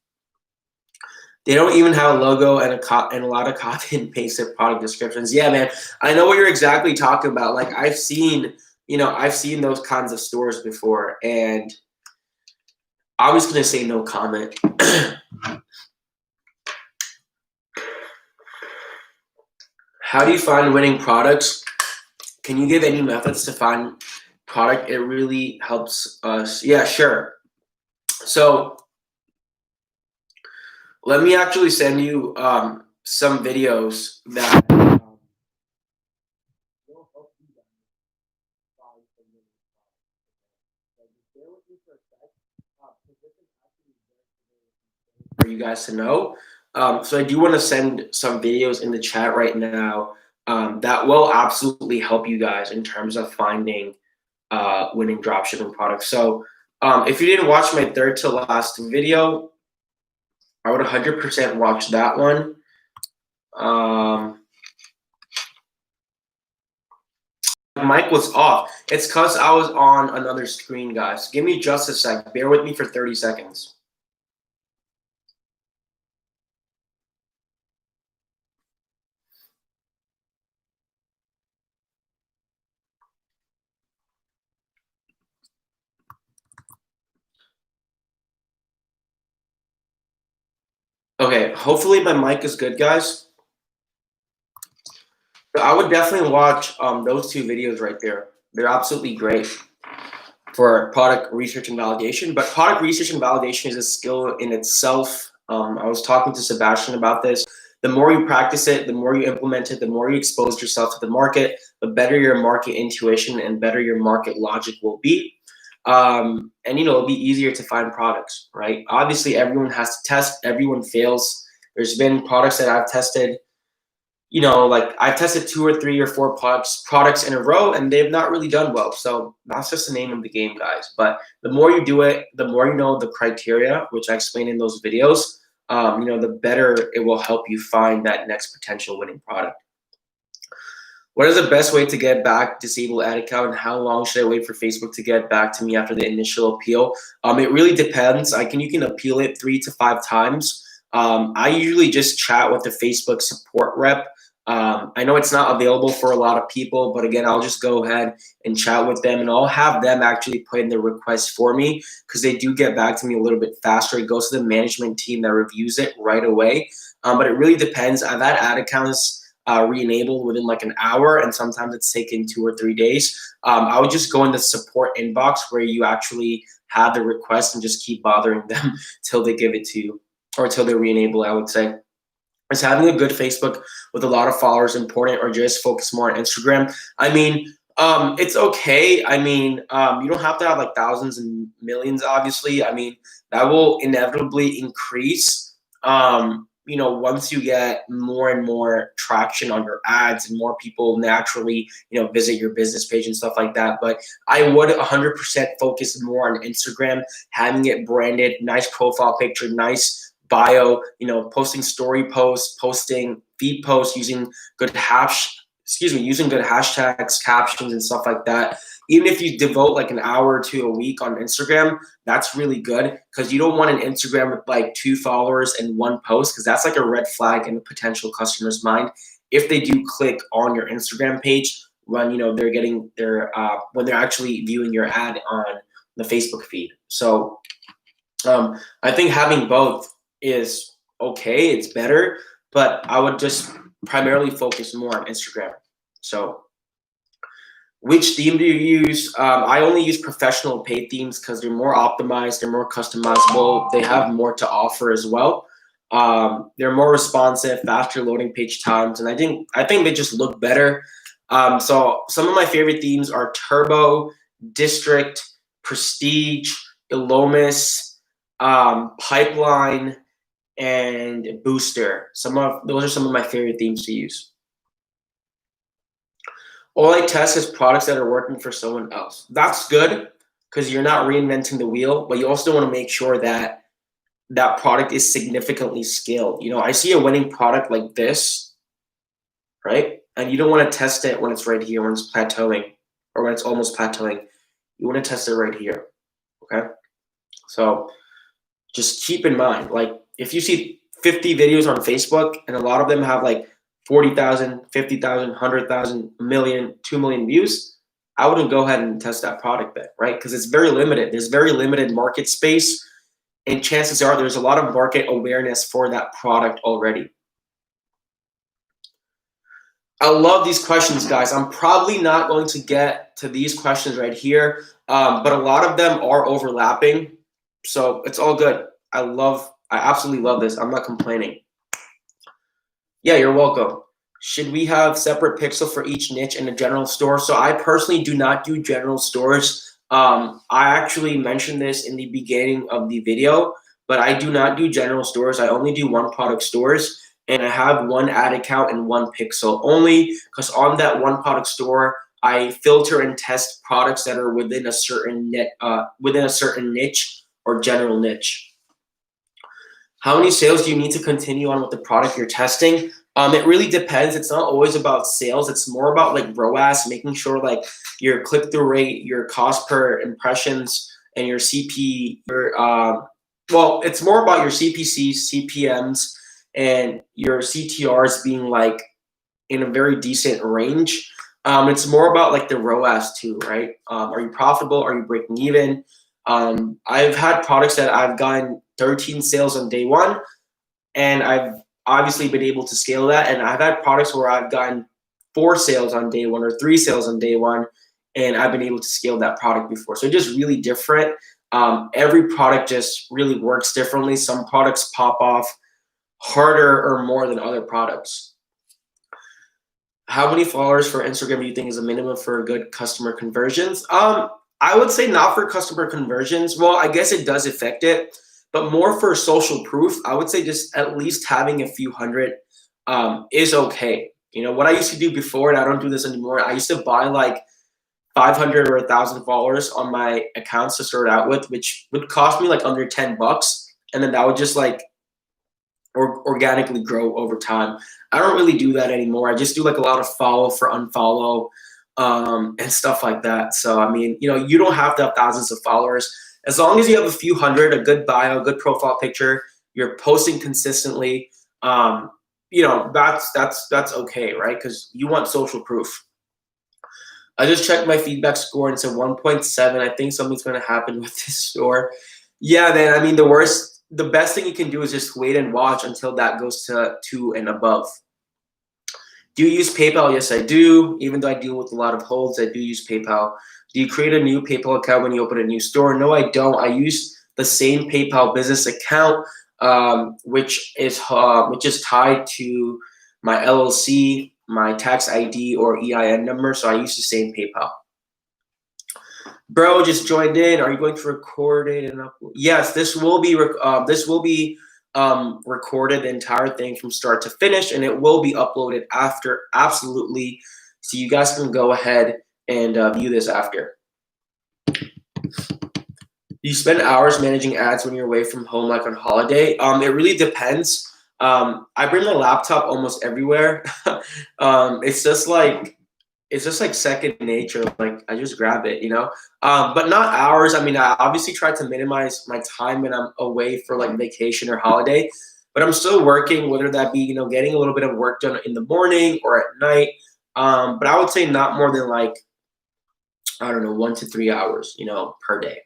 They don't even have a logo and a lot of copy and pasted product descriptions. Yeah, man, I know what you're exactly talking about. Like I've seen those kinds of stores before, and I was gonna say no comment. How do you find winning products? Can you give any methods to find product? It really helps us. Yeah, sure. So let me actually send you some videos that will help you guys find some winning products. So just bear with me for a sec, because this is actually very important for you guys to know. So I do want to send some videos in the chat right now that will absolutely help you guys in terms of finding winning dropshipping products. So if you didn't watch my third to last video, I would 100% watch that one. Mic was off. It's because I was on another screen, guys. Give me just a sec. Bear with me for 30 seconds. Okay, hopefully my mic is good, guys. So I would definitely watch those two videos right there. They're absolutely great for product research and validation. But product research and validation is a skill in itself. I was talking to Sebastian about this. The more you practice it, the more you implement it, the more you expose yourself to the market, the better your market intuition and better your market logic will be. And it'll be easier to find products, right? Obviously, everyone has to test. Everyone fails. There's been products that I've tested. Like I've tested 2 or 3 or 4 products in a row, and they've not really done well. So that's just the name of the game, guys. But the more you do it, the more you know the criteria, which I explained in those videos. The better it will help you find that next potential winning product. What is the best way to get back disabled ad account, and how long should I wait for Facebook to get back to me after the initial appeal? It really depends. You can appeal it 3 to 5 times. I usually just chat with the Facebook support rep. I know it's not available for a lot of people, but again, I'll just go ahead and chat with them, and I'll have them actually put in the request for me because they do get back to me a little bit faster. It goes to the management team that reviews it right away. But it really depends. I've had ad accounts re-enabled within like an hour, and sometimes it's taken 2 or 3 days. I would just go in the support inbox where you actually have the request and just keep bothering them till they give it to you, or till they re-enable, I would say. Is having a good Facebook with a lot of followers important, or just focus more on Instagram? It's okay. You don't have to have like thousands and millions, obviously. That will inevitably increase. Once you get more and more traction on your ads and more people naturally, visit your business page and stuff like that. But I would 100% focus more on Instagram, having it branded, nice profile picture, nice bio, posting story posts, posting feed posts, using good hashtags, captions, and stuff like that. Even if you devote like an hour or 2 a week on Instagram, that's really good, because you don't want an Instagram with like 2 followers and 1 post, because that's like a red flag in a potential customer's mind if they do click on your Instagram page when they're getting when they're actually viewing your ad on the Facebook feed. So I think having both is okay, it's better, but I would just primarily focus more on Instagram. So which theme do you use? I only use professional paid themes because they're more optimized, they're more customizable, they have more to offer as well. They're more responsive, faster loading page times, and I think they just look better. So some of my favorite themes are Turbo, District, Prestige, Illumis, pipeline, and booster. Those are some of my favorite themes to use. All I test is products that are working for someone else. That's good because you're not reinventing the wheel, but you also want to make sure that that product is significantly scaled. I see a winning product like this, right? And you don't want to test it when it's right here, when it's plateauing, or when it's almost plateauing. You want to test it right here, okay? So just keep in mind, like if you see 50 videos on Facebook and a lot of them have like 40,000, 50,000, 100,000, a million, 2 million views, I wouldn't go ahead and test that product then, right? Because it's very limited. There's very limited market space, and chances are there's a lot of market awareness for that product already. I love these questions, guys. I'm probably not going to get to these questions right here, but a lot of them are overlapping, so it's all good. I absolutely love this. I'm not complaining. Yeah, you're welcome. Should we have separate pixel for each niche in a general store? So I personally do not do general stores. I actually mentioned this in the beginning of the video, but I do not do general stores. I only do one product stores, and I have one ad account and one pixel only because on that one product store, I filter and test products that are within a certain niche or general niche. How many sales do you need to continue on with the product you're testing? It really depends. It's not always about sales. It's more about like ROAS, making sure like your click-through rate, your cost per impressions, and your it's more about your CPCs, CPMs, and your CTRs being like in a very decent range. It's more about like the ROAS too, right? Are you profitable? Are you breaking even? I've had products that I've gotten 13 sales on day one, and I've obviously been able to scale that. And I've had products where I've gotten 4 sales on day one or 3 sales on day one, and I've been able to scale that product before. So just really different. Every product just really works differently. Some products pop off harder or more than other products. How many followers for Instagram do you think is a minimum for good customer conversions? I would say not for customer conversions. Well, I guess it does affect it, but more for social proof. I would say just at least having a few hundred is okay. What I used to do before, and I don't do this anymore, I used to buy like 500 or 1,000 followers on my accounts to start out with, which would cost me like under $10. And then that would just like organically grow over time. I don't really do that anymore. I just do like a lot of follow for unfollow and stuff like that. So, I mean, you don't have to have thousands of followers. As long as you have a few hundred, a good bio, a good profile picture, you're posting consistently, that's okay, right? Because you want social proof. I just checked my feedback score and it's a 1.7. I think something's going to happen with this store. Yeah, man. I mean, the best thing you can do is just wait and watch until that goes to 2 and above. Do you use PayPal? Yes, I do. Even though I deal with a lot of holds, I do use PayPal. Do you create a new PayPal account when you open a new store? No, I don't. I use the same PayPal business account, which is tied to my LLC, my tax ID or EIN number. So I use the same PayPal. Bro just joined in. Are you going to record it and upload? Yes, this will be recorded, the entire thing from start to finish, and it will be uploaded after, absolutely. So you guys can go ahead and view this after. You spend hours managing ads when you're away from home, like on holiday. It really depends. I bring my laptop almost everywhere. It's just like second nature. Like I just grab it, but not hours. I mean, I obviously try to minimize my time when I'm away for like vacation or holiday, but I'm still working, whether that be, getting a little bit of work done in the morning or at night. But I would say not more than like, I don't know, 1 to 3 hours, per day.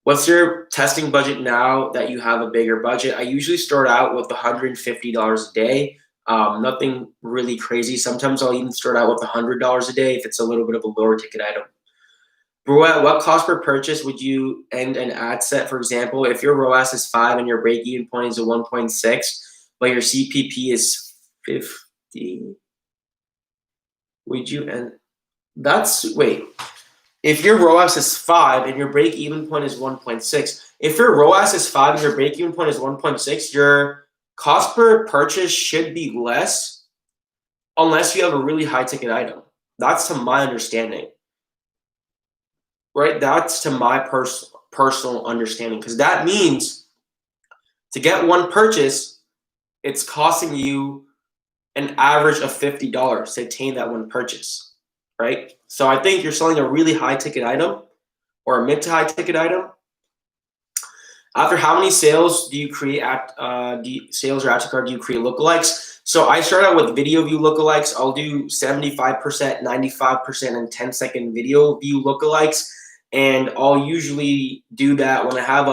What's your testing budget now that you have a bigger budget? I usually start out with $150 a day. Nothing really crazy. Sometimes I'll even start out with $100 a day if it's a little bit of a lower ticket item. Bro, at what cost per purchase would you end an ad set? For example, if your ROAS is 5 and your break-even point is a 1.6, but your CPP is 50, would you end? Wait. If your ROAS is 5 and your break-even point is 1.6, If your ROAS is 5 and your break-even point is 1.6, your cost per purchase should be less unless you have a really high ticket item. That's to my understanding, right? That's to my personal understanding, because that means to get one purchase, it's costing you an average of $50 to attain that one purchase, right? So I think you're selling a really high ticket item or a mid to high ticket item. After how many sales do you create sales or add to cart do you create lookalikes? So I start out with video view lookalikes. I'll do 75%, 95%, and 10-second video view lookalikes. And I'll usually do that when I have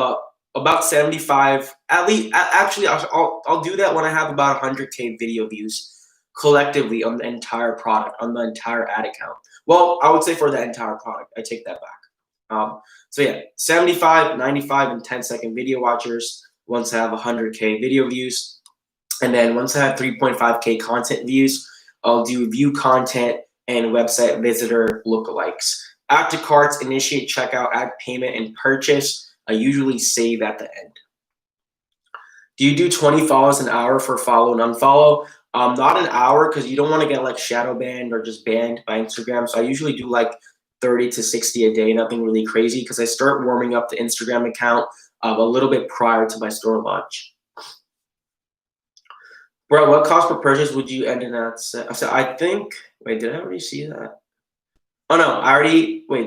about 75, at least, actually, I'll do that when I have about 100K video views collectively on the entire product, on the entire ad account. Well, I would say for the entire product. I take that back. So yeah, 75, 95, and 10-second video watchers once I have 100K video views. And then once I have 3.5K content views, I'll do view content and website visitor lookalikes. Add to carts, initiate checkout, add payment, and purchase. I usually save at the end. Do you do 20 follows an hour for follow and unfollow? Not an hour, because you don't want to get like shadow banned or just banned by Instagram. So I usually do like 30 to 60 a day, nothing really crazy, because I start warming up the Instagram account a little bit prior to my store launch. Bro, what cost per purchase would you end in at? So I think, wait, did I already see that? Oh no,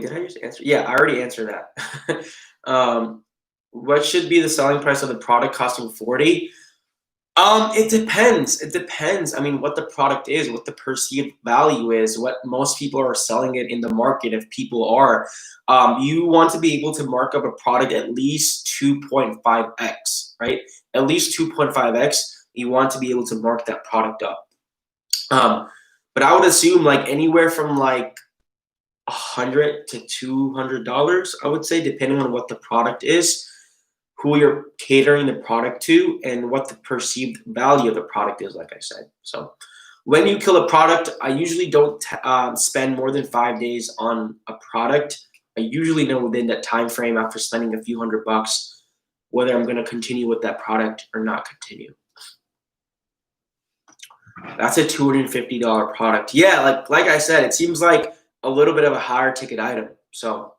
did I just answer? Yeah, I already answered that. What should be the selling price of the product costing 40? It depends. It depends. I mean, what the product is, what the perceived value is, what most people are selling it in the market, if people are. You want to be able to mark up a product at least 2.5x, right? At least 2.5x, you want to be able to mark that product up. But I would assume like anywhere from like $100 to $200, I would say, depending on what the product is, who you're catering the product to, and what the perceived value of the product is, like I said. So when you kill a product, I usually don't spend more than 5 days on a product. I usually know within that time frame, after spending a few $100, whether I'm going to continue with that product or not continue. That's a $250 product. Yeah, like I said, it seems like a little bit of a higher ticket item. So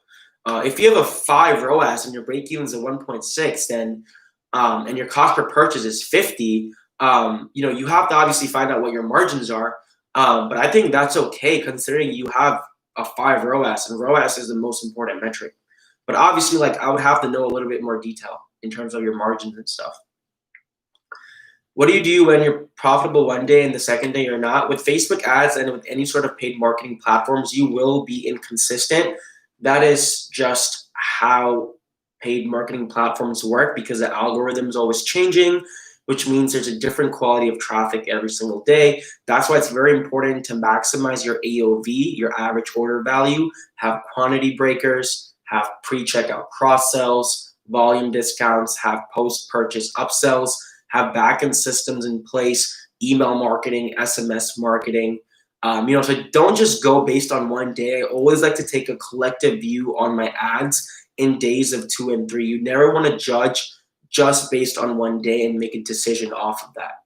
if you have a 5 ROAS and your break even is at 1.6, then and your cost per purchase is 50, you have to obviously find out what your margins are. But I think that's okay, considering you have a 5 ROAS, and ROAS is the most important metric. But obviously, like, I would have to know a little bit more detail in terms of your margins and stuff. What do you do when you're profitable one day and the second day you're not? With Facebook ads and with any sort of paid marketing platforms, you will be inconsistent. That is just how paid marketing platforms work, because the algorithm is always changing, which means there's a different quality of traffic every single day. That's why it's very important to maximize your AOV, your average order value, have quantity breakers, have pre-checkout cross-sells, volume discounts, have post-purchase upsells, have backend systems in place, email marketing, SMS marketing. So don't just go based on one day. I always like to take a collective view on my ads in days of 2 and 3. You never want to judge just based on one day and make a decision off of that.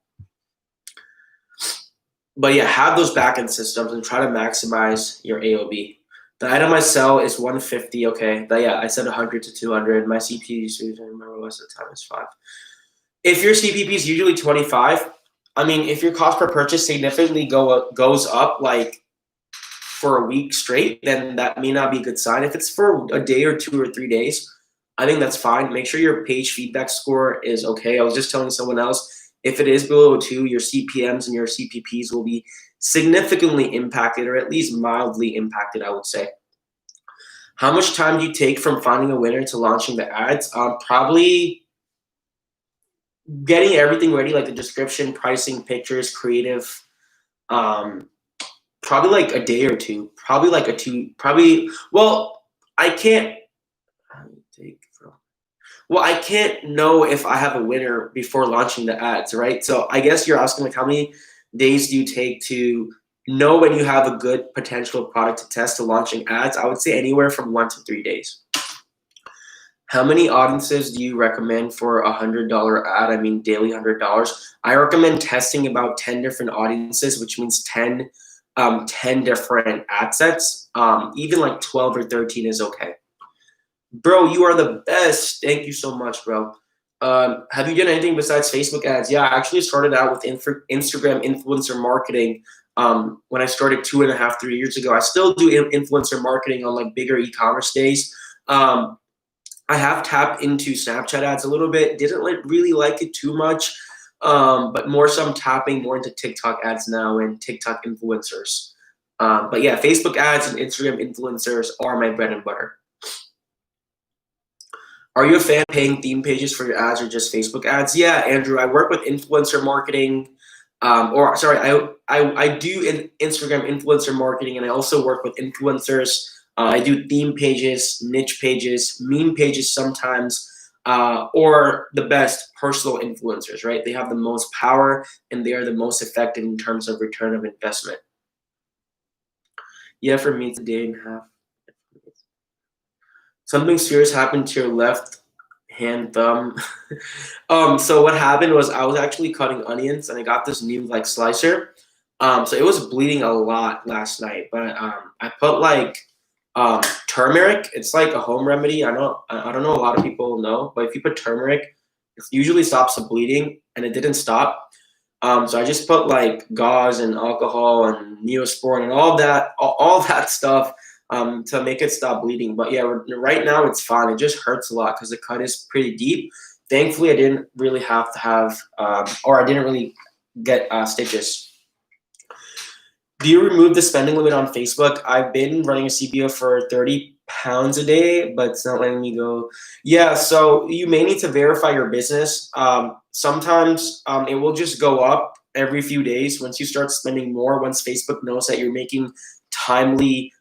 But yeah, have those backend systems and try to maximize your AOV. The item I sell is 150. Okay, but yeah, I said 100 to 200. My CPP most of the time is 5. If your CPP is usually 25, I mean, if your cost per purchase significantly goes up like for a week straight, then that may not be a good sign. If it's for a day or 2 or 3 days, I think that's fine. Make sure your page feedback score is okay. I was just telling someone else, if it is below 2, your CPMs and your CPPs will be significantly impacted, or at least mildly impacted, I would say. How much time do you take from finding a winner to launching the ads? Probably getting everything ready, like the description, pricing, pictures, creative, probably like a day or 2. I can't know if I have a winner before launching the ads, right? So I guess you're asking like how many days do you take to know when you have a good potential product to test to launching ads? I would say anywhere from 1 to 3 days. How many audiences do you recommend for a $100 ad? I mean, daily $100. I recommend testing about 10 different audiences, which means 10 different ad sets. Even like 12 or 13 is okay. Bro, you are the best. Thank you so much, bro. Have you done anything besides Facebook ads? Yeah, I actually started out with Instagram influencer marketing when I started 2.5, 3 years ago. I still do influencer marketing on like bigger e-commerce days. I have tapped into Snapchat ads a little bit. Didn't really like it too much, but more so I'm tapping more into TikTok ads now and TikTok influencers. But yeah, Facebook ads and Instagram influencers are my bread and butter. Are you a fan of paying theme pages for your ads or just Facebook ads? Yeah, Andrew, I work with influencer marketing, I do Instagram influencer marketing, and I also work with influencers. I do theme pages, niche pages, meme pages sometimes, or the best personal influencers, right? They have the most power and they are the most effective in terms of return of investment. Yeah, for me, it's a day and a half. Something serious happened to your left hand thumb. So what happened was I was actually cutting onions and I got this new like slicer. So it was bleeding a lot last night, but I put like turmeric. It's like a home remedy. I don't know a lot of people know, but if you put turmeric, it usually stops the bleeding, and it didn't stop. So I just put like gauze and alcohol and Neosporin and all that stuff to make it stop bleeding. But yeah, right now it's fine. It just hurts a lot because the cut is pretty deep. Thankfully, I didn't really have to have, or I didn't really get stitches. Do you remove the spending limit on Facebook? I've been running a CPO for 30 pounds a day, but it's not letting me go. Yeah, so you may need to verify your business. Sometimes it will just go up every few days once you start spending more, once Facebook knows that you're making timely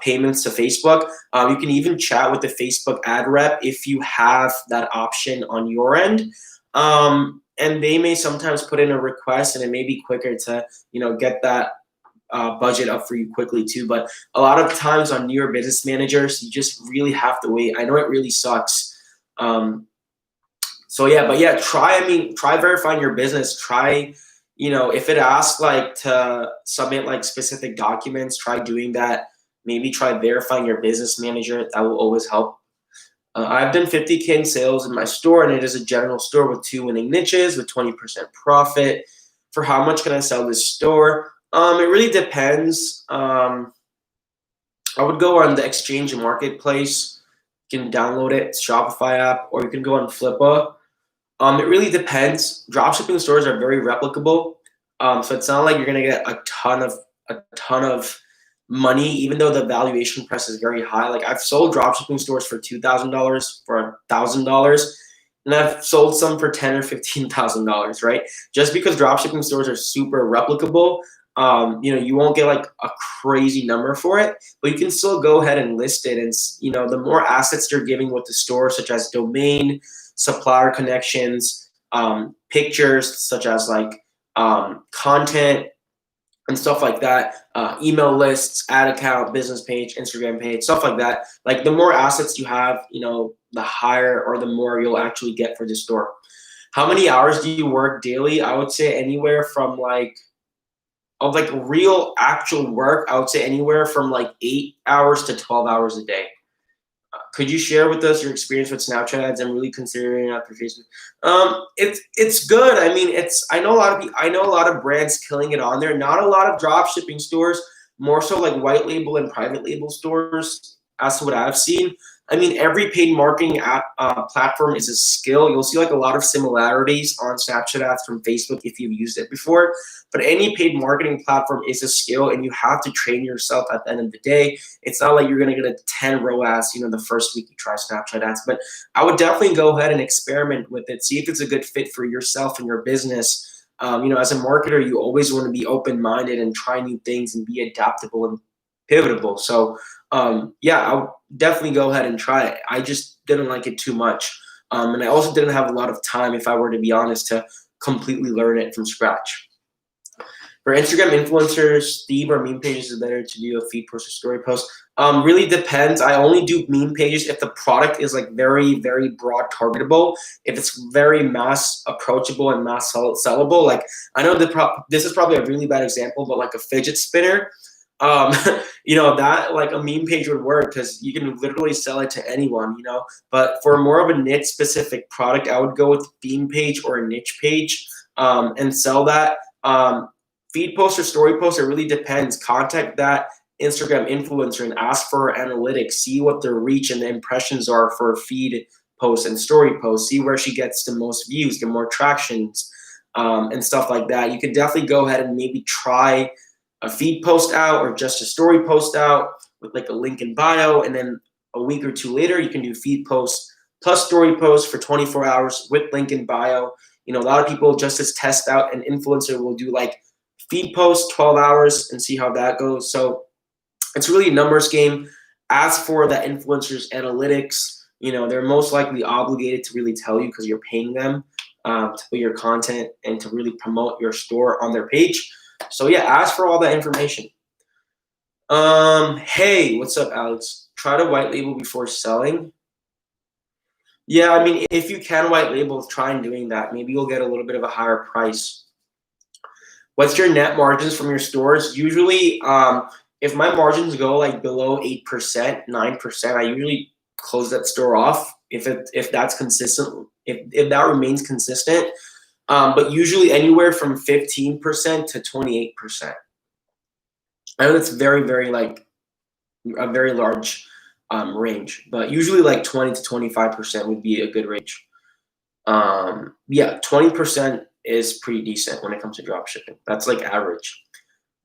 payments to Facebook. You can even chat with the Facebook ad rep if you have that option on your end. And they may sometimes put in a request, and it may be quicker to get that budget up for you quickly too. But a lot of times on newer business managers, you just really have to wait. I know it really sucks. So yeah, but yeah, try verifying your business. Try, if it asks like to submit like specific documents, try doing that. Maybe try verifying your business manager. That will always help. I've done 50K in sales in my store, and it is a general store with 2 winning niches with 20% profit. For how much can I sell this store? It really depends. I would go on the exchange marketplace. You can download it, it's Shopify app, or you can go on Flippa. It really depends. Dropshipping stores are very replicable, so it's not like you're gonna get a ton of money, even though the valuation price is very high. Like I've sold dropshipping stores for $2,000, for $1,000. And I've sold some for $10,000 or $15,000, right? Just because dropshipping stores are super replicable, you won't get like a crazy number for it, but you can still go ahead and list it. And the more assets they're giving with the store, such as domain, supplier connections, pictures, such as like content and stuff like that, email lists, ad account, business page, Instagram page, stuff like that. Like the more assets you have, the higher or the more you'll actually get for the store. How many hours do you work daily? I would say anywhere from real actual work, I would say anywhere from like 8 hours to 12 hours a day. Could you share with us your experience with Snapchat ads? I'm really considering it after Facebook. It's good. I mean, I know a lot of brands killing it on there. Not a lot of drop shipping stores, more so like white label and private label stores. As to what I've seen. I mean, every paid marketing app platform is a skill. You'll see like a lot of similarities on Snapchat ads from Facebook if you've used it before. But any paid marketing platform is a skill, and you have to train yourself at the end of the day. It's not like you're going to get a 10 ROAS, the first week you try Snapchat ads. But I would definitely go ahead and experiment with it. See if it's a good fit for yourself and your business. As a marketer, you always want to be open-minded and try new things and be adaptable and pivotable. So yeah, I would definitely go ahead and try it. I just didn't like it too much. And I also didn't have a lot of time, if I were to be honest, to completely learn it from scratch. For Instagram influencers, theme or meme pages is better to do a feed post or story post. Really depends. I only do meme pages if the product is like very, very broad targetable. If it's very mass approachable and mass sellable. Like I know this is probably a really bad example, but like a fidget spinner, that like a meme page would work because you can literally sell it to anyone, But for more of a niche specific product, I would go with theme page or a niche page and sell that. Feed post or story post, it really depends. Contact that Instagram influencer and ask for analytics. See what their reach and the impressions are for feed posts and story posts. See where she gets the most views, the more tractions, and stuff like that. You could definitely go ahead and maybe try a feed post out or just a story post out with like a link in bio, and then a week or two later you can do feed posts plus story posts for 24 hours with link in bio. A lot of people just as test out an influencer will do like feed post 12 hours and see how that goes. So it's really a numbers game. Ask for that influencer's analytics. They're most likely obligated to really tell you because you're paying them to put your content and to really promote your store on their page. So yeah, ask for all that information. Hey, what's up, Alex? Try to white label before selling. Yeah, I mean, if you can white label, try doing that. Maybe you'll get a little bit of a higher price. What's your net margins from your stores? Usually, if my margins go like below 8%, 9%, I usually close that store off if that's consistent, if that remains consistent. But usually anywhere from 15% to 28%. I know that's very, very like a very large range, but usually like 20 to 25% would be a good range. Yeah, 20% is pretty decent when it comes to dropshipping. That's like average.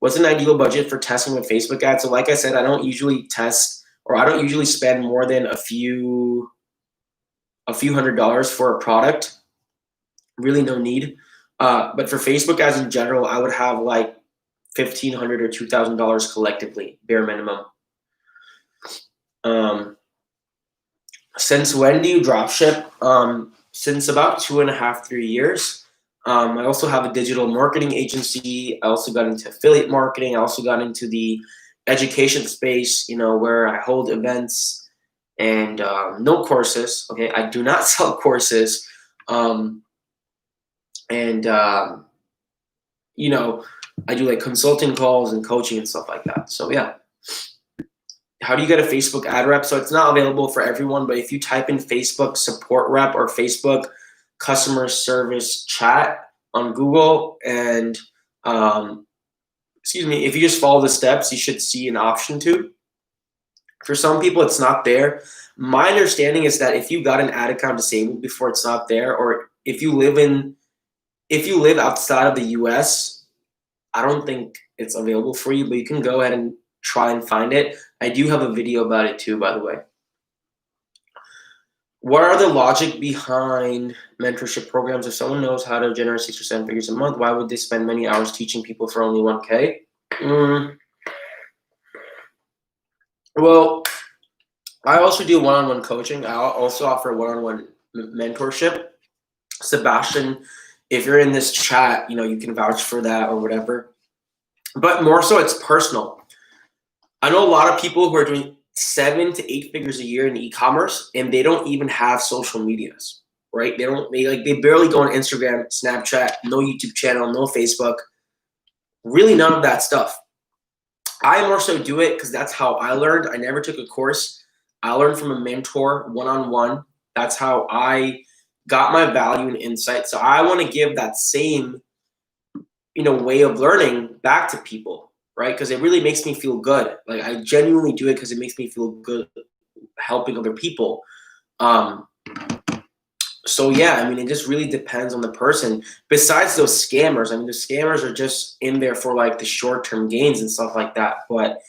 What's an ideal budget for testing with Facebook ads? So like I said, I don't usually test, or I don't usually spend more than a few $100s for a product. Really no need. But for Facebook ads in general, I would have like $1,500 or $2,000 collectively, bare minimum. Since when do you dropship? Since about 2.5, 3 years. I also have a digital marketing agency. I also got into affiliate marketing. I also got into the education space, where I hold events and no courses. Okay, I do not sell courses. I do like consulting calls and coaching and stuff like that. So yeah. How do you get a Facebook ad rep? So it's not available for everyone, but if you type in Facebook support rep or Facebook customer service chat on Google and if you just follow the steps, you should see an option to. For some people, it's not there. My understanding is that if you got an ad account disabled before, it's not there, or if you live outside of the US, I don't think it's available for you, but you can go ahead and try and find it. I do have a video about it too, by the way. What are the logic behind mentorship programs? If someone knows how to generate 6 or 7 figures a month, why would they spend many hours teaching people for only 1K? Well, I also do one-on-one coaching. I also offer one-on-one mentorship. Sebastian, if you're in this chat, you can vouch for that or whatever. But more so, it's personal. I know a lot of people who are doing 7 to 8 figures a year in e-commerce, and they don't even have social medias, right? They barely go on Instagram, Snapchat, no YouTube channel, no Facebook, really none of that stuff. I more so do it because that's how I learned. I never took a course. I learned from a mentor one-on-one. That's how I got my value and insight. So I want to give that same, way of learning back to people, right? Because it really makes me feel good. Like I genuinely do it because it makes me feel good helping other people. So yeah, it just really depends on the person. Besides those scammers, the scammers are just in there for like the short-term gains and stuff like that. But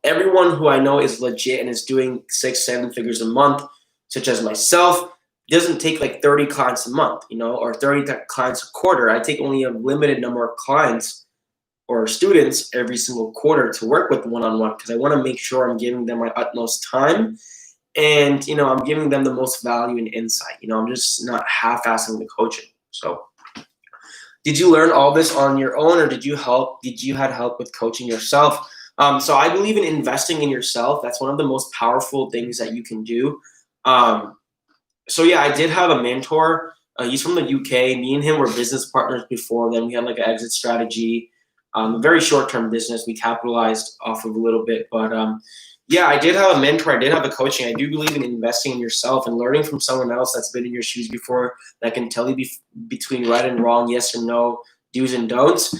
everyone who I know is legit and is doing 6, 7 figures a month, such as myself, doesn't take like 30 clients a month, or 30 clients a quarter. I take only a limited number of clients or students every single quarter to work with one-on-one because I want to make sure I'm giving them my utmost time and, I'm giving them the most value and insight. I'm just not half-assing the coaching. So Did you learn all this on your own, or did you had help with coaching yourself? So I believe in investing in yourself. That's one of the most powerful things that you can do. So yeah, I did have a mentor. He's from the UK. Me and him were business partners before. Then we had like an exit strategy, a very short-term business. We capitalized off of a little bit, but yeah, I did have a mentor. I did have a coaching. I do believe in investing in yourself and learning from someone else that's been in your shoes before, that can tell you between right and wrong, yes or no, do's and don'ts,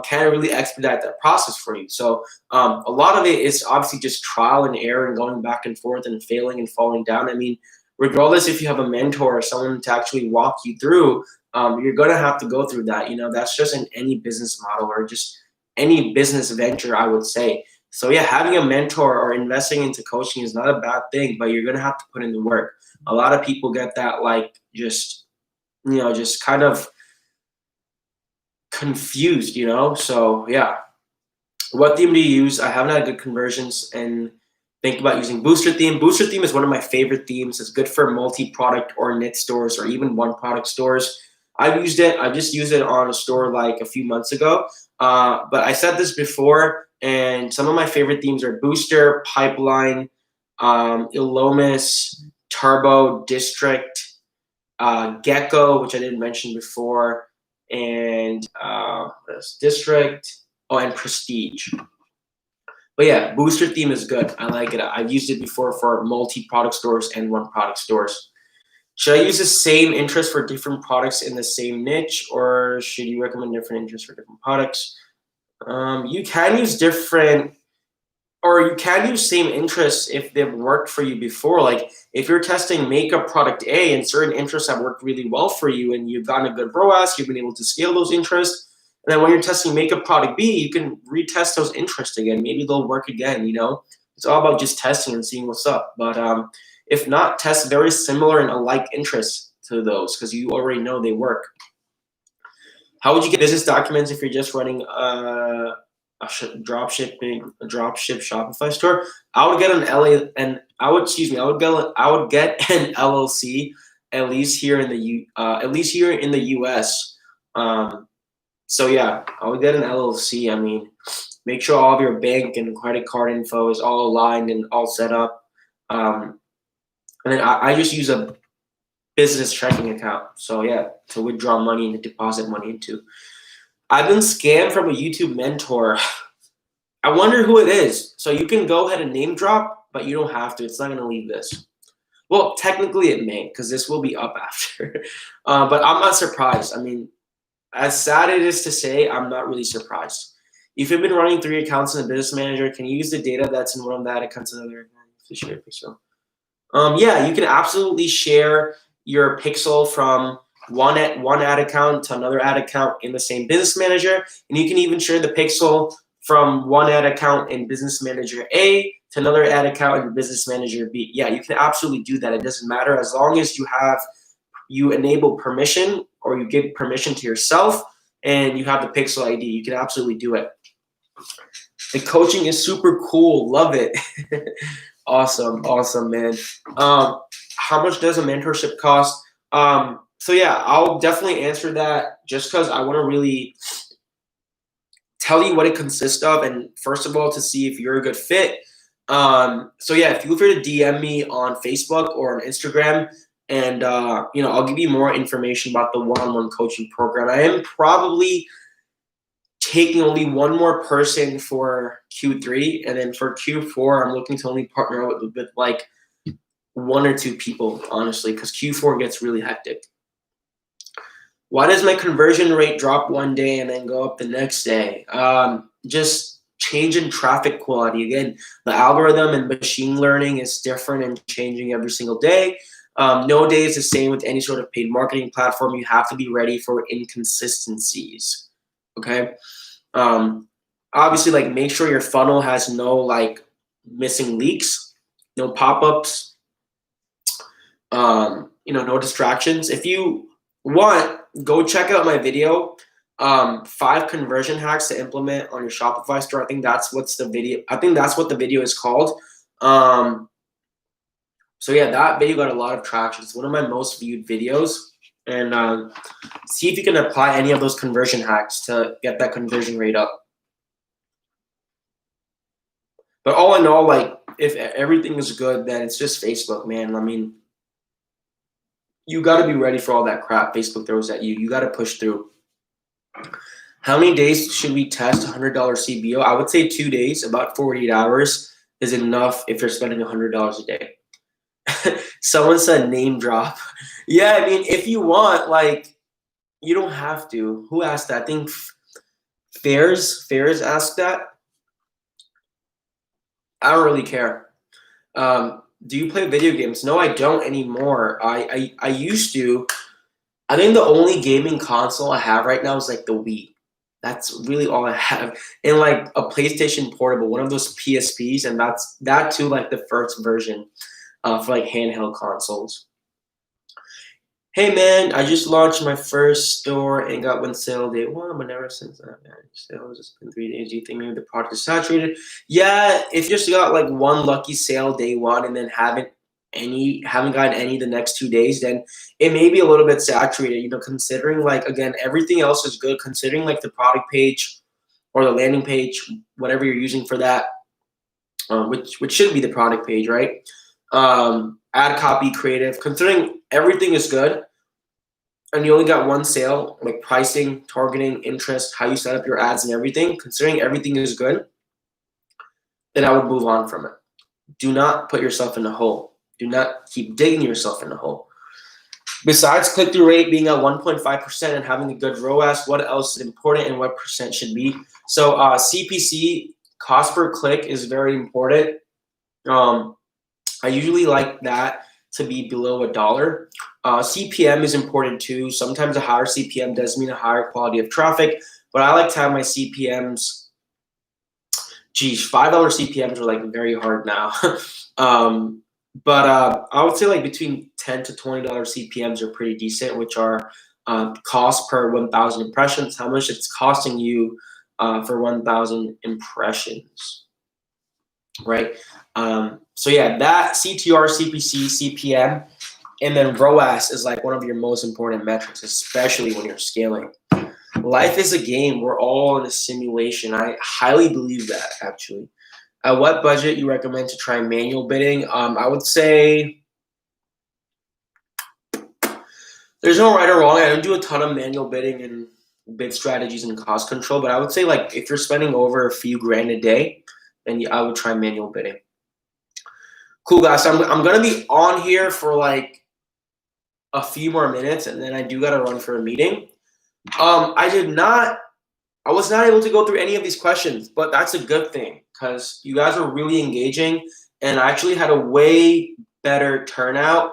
can really expedite that process for you. So a lot of it is obviously just trial and error and going back and forth and failing and falling down. I mean, regardless if you have a mentor or someone to actually walk you through, you're going to have to go through that. That's just in any business model or just any business venture, I would say. So yeah, having a mentor or investing into coaching is not a bad thing, but you're going to have to put in the work. A lot of people get that just kind of confused, So yeah, what theme do you use? I haven't had good conversions and think about using Booster Theme. Booster Theme is one of my favorite themes. It's good for multi-product or niche stores or even one-product stores. I've used it. I just used it on a store like a few months ago. But I said this before, and some of my favorite themes are Booster, Pipeline, Illumis, Turbo, District, Gecko, which I didn't mention before, and District, and Prestige. But yeah, Booster Theme is good. I like it. I've used it before for multi-product stores and one-product stores. Should I use the same interest for different products in the same niche, or should you recommend different interests for different products? You can use different, or you can use same interests if they've worked for you before. Like if you're testing makeup product A and certain interests have worked really well for you and you've gotten a good ROAS, you've been able to scale those interests. And then when you're testing makeup product B, you can retest those interests again. Maybe they'll work again, It's all about just testing and seeing what's up. But if not, test very similar and alike interests to those because you already know they work. How would you get business documents if you're just running a dropship Shopify store? I would get I would get an LLC at least here in the US. So yeah, I would get an LLC. I mean, make sure all of your bank and credit card info is all aligned and all set up. And then I just use a business checking account. So yeah, to withdraw money and to deposit money into. I've been scammed from a YouTube mentor. I wonder who it is. So you can go ahead and name drop, but you don't have to. It's not going to leave this. Well, technically it may, because this will be up after. But I'm not surprised. I mean, as sad it is to say, I'm not really surprised. If you've been running 3 accounts in a business manager, can you use the data that's in one of that accounts in another account? Yeah, you can absolutely share your pixel from one ad account to another ad account in the same business manager, and you can even share the pixel from one ad account in business manager A to another ad account in business manager B. Yeah, you can absolutely do that. It doesn't matter as long as you enable permission or you give permission to yourself and you have the pixel ID. You can absolutely do it. The coaching is super cool. Love it. Awesome, man. How much does a mentorship cost? So yeah, I'll definitely answer that just because I want to really tell you what it consists of, and first of all, to see if you're a good fit. So yeah, feel free to DM me on Facebook or on Instagram, and I'll give you more information about the one-on-one coaching program. I am probably taking only one more person for Q3, and then for Q4, I'm looking to only partner with like 1 or 2 people, honestly, because Q4 gets really hectic. Why does my conversion rate drop one day and then go up the next day? Just change in traffic quality. Again, the algorithm and machine learning is different and changing every single day. No day is the same with any sort of paid marketing platform. You have to be ready for inconsistencies. Okay. Obviously, like, make sure your funnel has no like missing leaks, no pop-ups, no distractions. If you want, go check out my video, 5 conversion hacks to implement on your Shopify store. I think that's what the video is called. So yeah, that video got a lot of traction. It's one of my most viewed videos. and see if you can apply any of those conversion hacks to get that conversion rate up. But all in all, like, if everything is good, then it's just Facebook, man. I mean, you got to be ready for all that crap Facebook throws at you. You got to push through. How many days should we test $100 CBO? I would say 2 days, about 48 hours is enough if you're spending $100 a day. Someone said name drop. Yeah, I mean, if you want, like, you don't have to. Who asked that? I think Fairs asked that. I don't really care. Do you play video games? No, I don't anymore. I used to. I think the only gaming console I have right now is like the Wii. That's really all I have. And like a PlayStation Portable, one of those PSPs, and that too, like the first version for like handheld consoles. Hey man, I just launched my first store and got one sale day one, but never since I've managed sales. It's been 3 days. Do you think maybe the product is saturated? Yeah, if you just got like one lucky sale day one and then haven't gotten any the next 2 days, then it may be a little bit saturated. You know, considering like again everything else is good. Considering like the product page or the landing page, whatever you're using for that, which should be the product page, right? Ad copy, creative. Considering everything is good, and you only got one sale, like pricing, targeting, interest, how you set up your ads and everything, considering everything is good, then I would move on from it. Do not put yourself in a hole. Do not keep digging yourself in a hole. Besides click-through rate being at 1.5% and having a good ROAS, what else is important and what percent should be? So CPC, cost per click, is very important. I usually like that to be below $1. CPM is important too. Sometimes a higher CPM does mean a higher quality of traffic, but I like to have my CPMs. Geez, $5 CPMs are like very hard now. But I would say like between $10 to $20 CPMs are pretty decent, which are cost per 1,000 impressions, how much it's costing you for 1,000 impressions, right? So yeah, that CTR, CPC, CPM, and then ROAS is like one of your most important metrics, especially when you're scaling. Life is a game. We're all in a simulation. I highly believe that, actually. At what budget you recommend to try manual bidding? I would say there's no right or wrong. I don't do a ton of manual bidding and bid strategies and cost control, but I would say like if you're spending over a few grand a day, then I would try manual bidding. Cool, guys. So I'm going to be on here for like a few more minutes, and then I do got to run for a meeting. I was not able to go through any of these questions, but that's a good thing because you guys are really engaging, and I actually had a way better turnout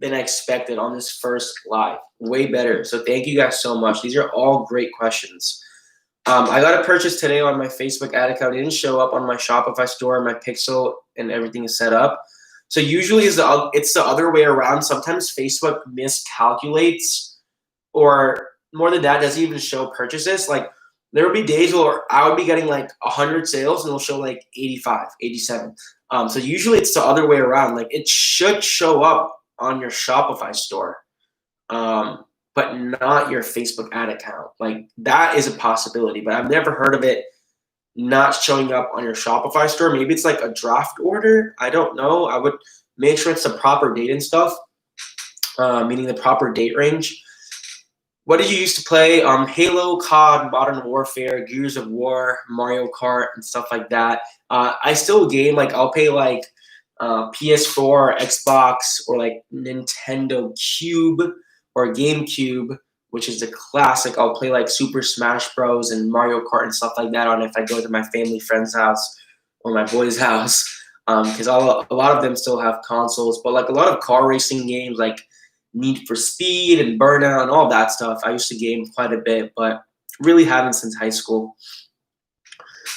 than I expected on this first live. Way better. So thank you guys so much. These are all great questions. I got a purchase today on my Facebook ad account. It didn't show up on my Shopify store. My Pixel and everything is set up. So usually it's the other way around. Sometimes Facebook miscalculates, or more than that, doesn't even show purchases. Like there will be days where I would be getting like 100 sales and it'll show like 85, 87. So usually it's the other way around. Like it should show up on your Shopify store, but not your Facebook ad account. Like that is a possibility, but I've never heard of it not showing up on your Shopify store. Maybe it's like a draft order. I don't know. I would make sure it's the proper date and stuff, meaning the proper date range. What did you used to play? Halo, COD, Modern Warfare, Gears of War, Mario Kart, and stuff like that. I still game. Like I'll play like PS4, Xbox, or like Nintendo Cube or GameCube, which is a classic. I'll play like Super Smash Bros. And Mario Kart and stuff like that on if I go to my family friend's house or my boy's house, because a lot of them still have consoles. But like a lot of car racing games like Need for Speed and Burnout and all that stuff, I used to game quite a bit, but really haven't since high school.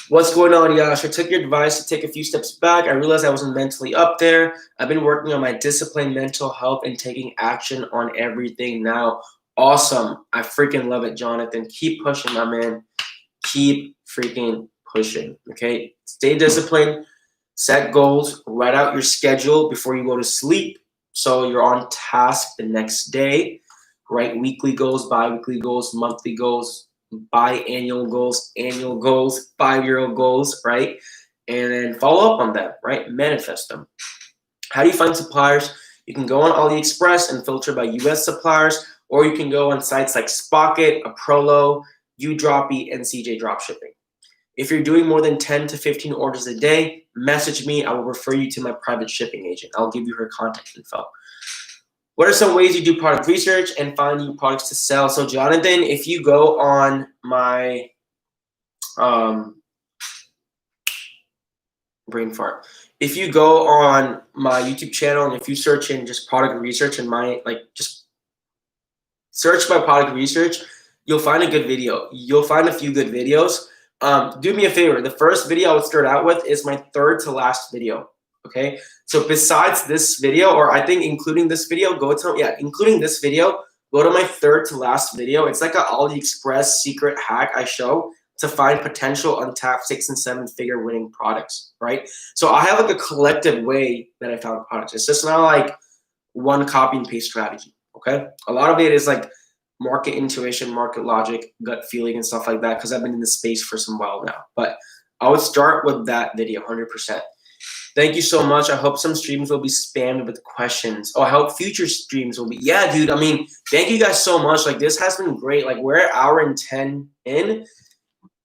What's going on, Yash? I took your advice to take a few steps back. I realized I wasn't mentally up there. I've been working on my discipline, mental health, and taking action on everything now. Awesome. I freaking love it, Jonathan. Keep pushing, my man. Keep freaking pushing, okay? Stay disciplined. Set goals. Write out your schedule before you go to sleep so you're on task the next day. Write weekly goals, bi-weekly goals, monthly goals, biannual goals, annual goals, 5-year goals, right? And then follow up on them, right? Manifest them. How do you find suppliers? You can go on AliExpress and filter by US suppliers, or you can go on sites like Spocket, Aprolo, Udroppy, and CJ Dropshipping. If you're doing more than 10 to 15 orders a day, message me. I will refer you to my private shipping agent. I'll give you her contact info. What are some ways you do product research and find new products to sell? So Jonathan, if you go on my brain fart. If you go on my YouTube channel and if you search in just product research and just search by product research, you'll find a good video. You'll find a few good videos. Do me a favor. The first video I would start out with is my third to last video. Okay. So besides this video, or I think including this video, including this video, go to my third to last video. It's like an AliExpress secret hack I show to find potential untapped 6- and 7-figure winning products, right? So I have like a collective way that I found products. It's just not like one copy and paste strategy, okay? A lot of it is like market intuition, market logic, gut feeling, and stuff like that because I've been in this space for some while now. But I would start with that video 100%. Thank you so much. I hope some streams will be spammed with questions. Oh, I hope future streams will be. Yeah, dude. I mean, thank you guys so much. Like, this has been great. Like, we're an hour and 10 in,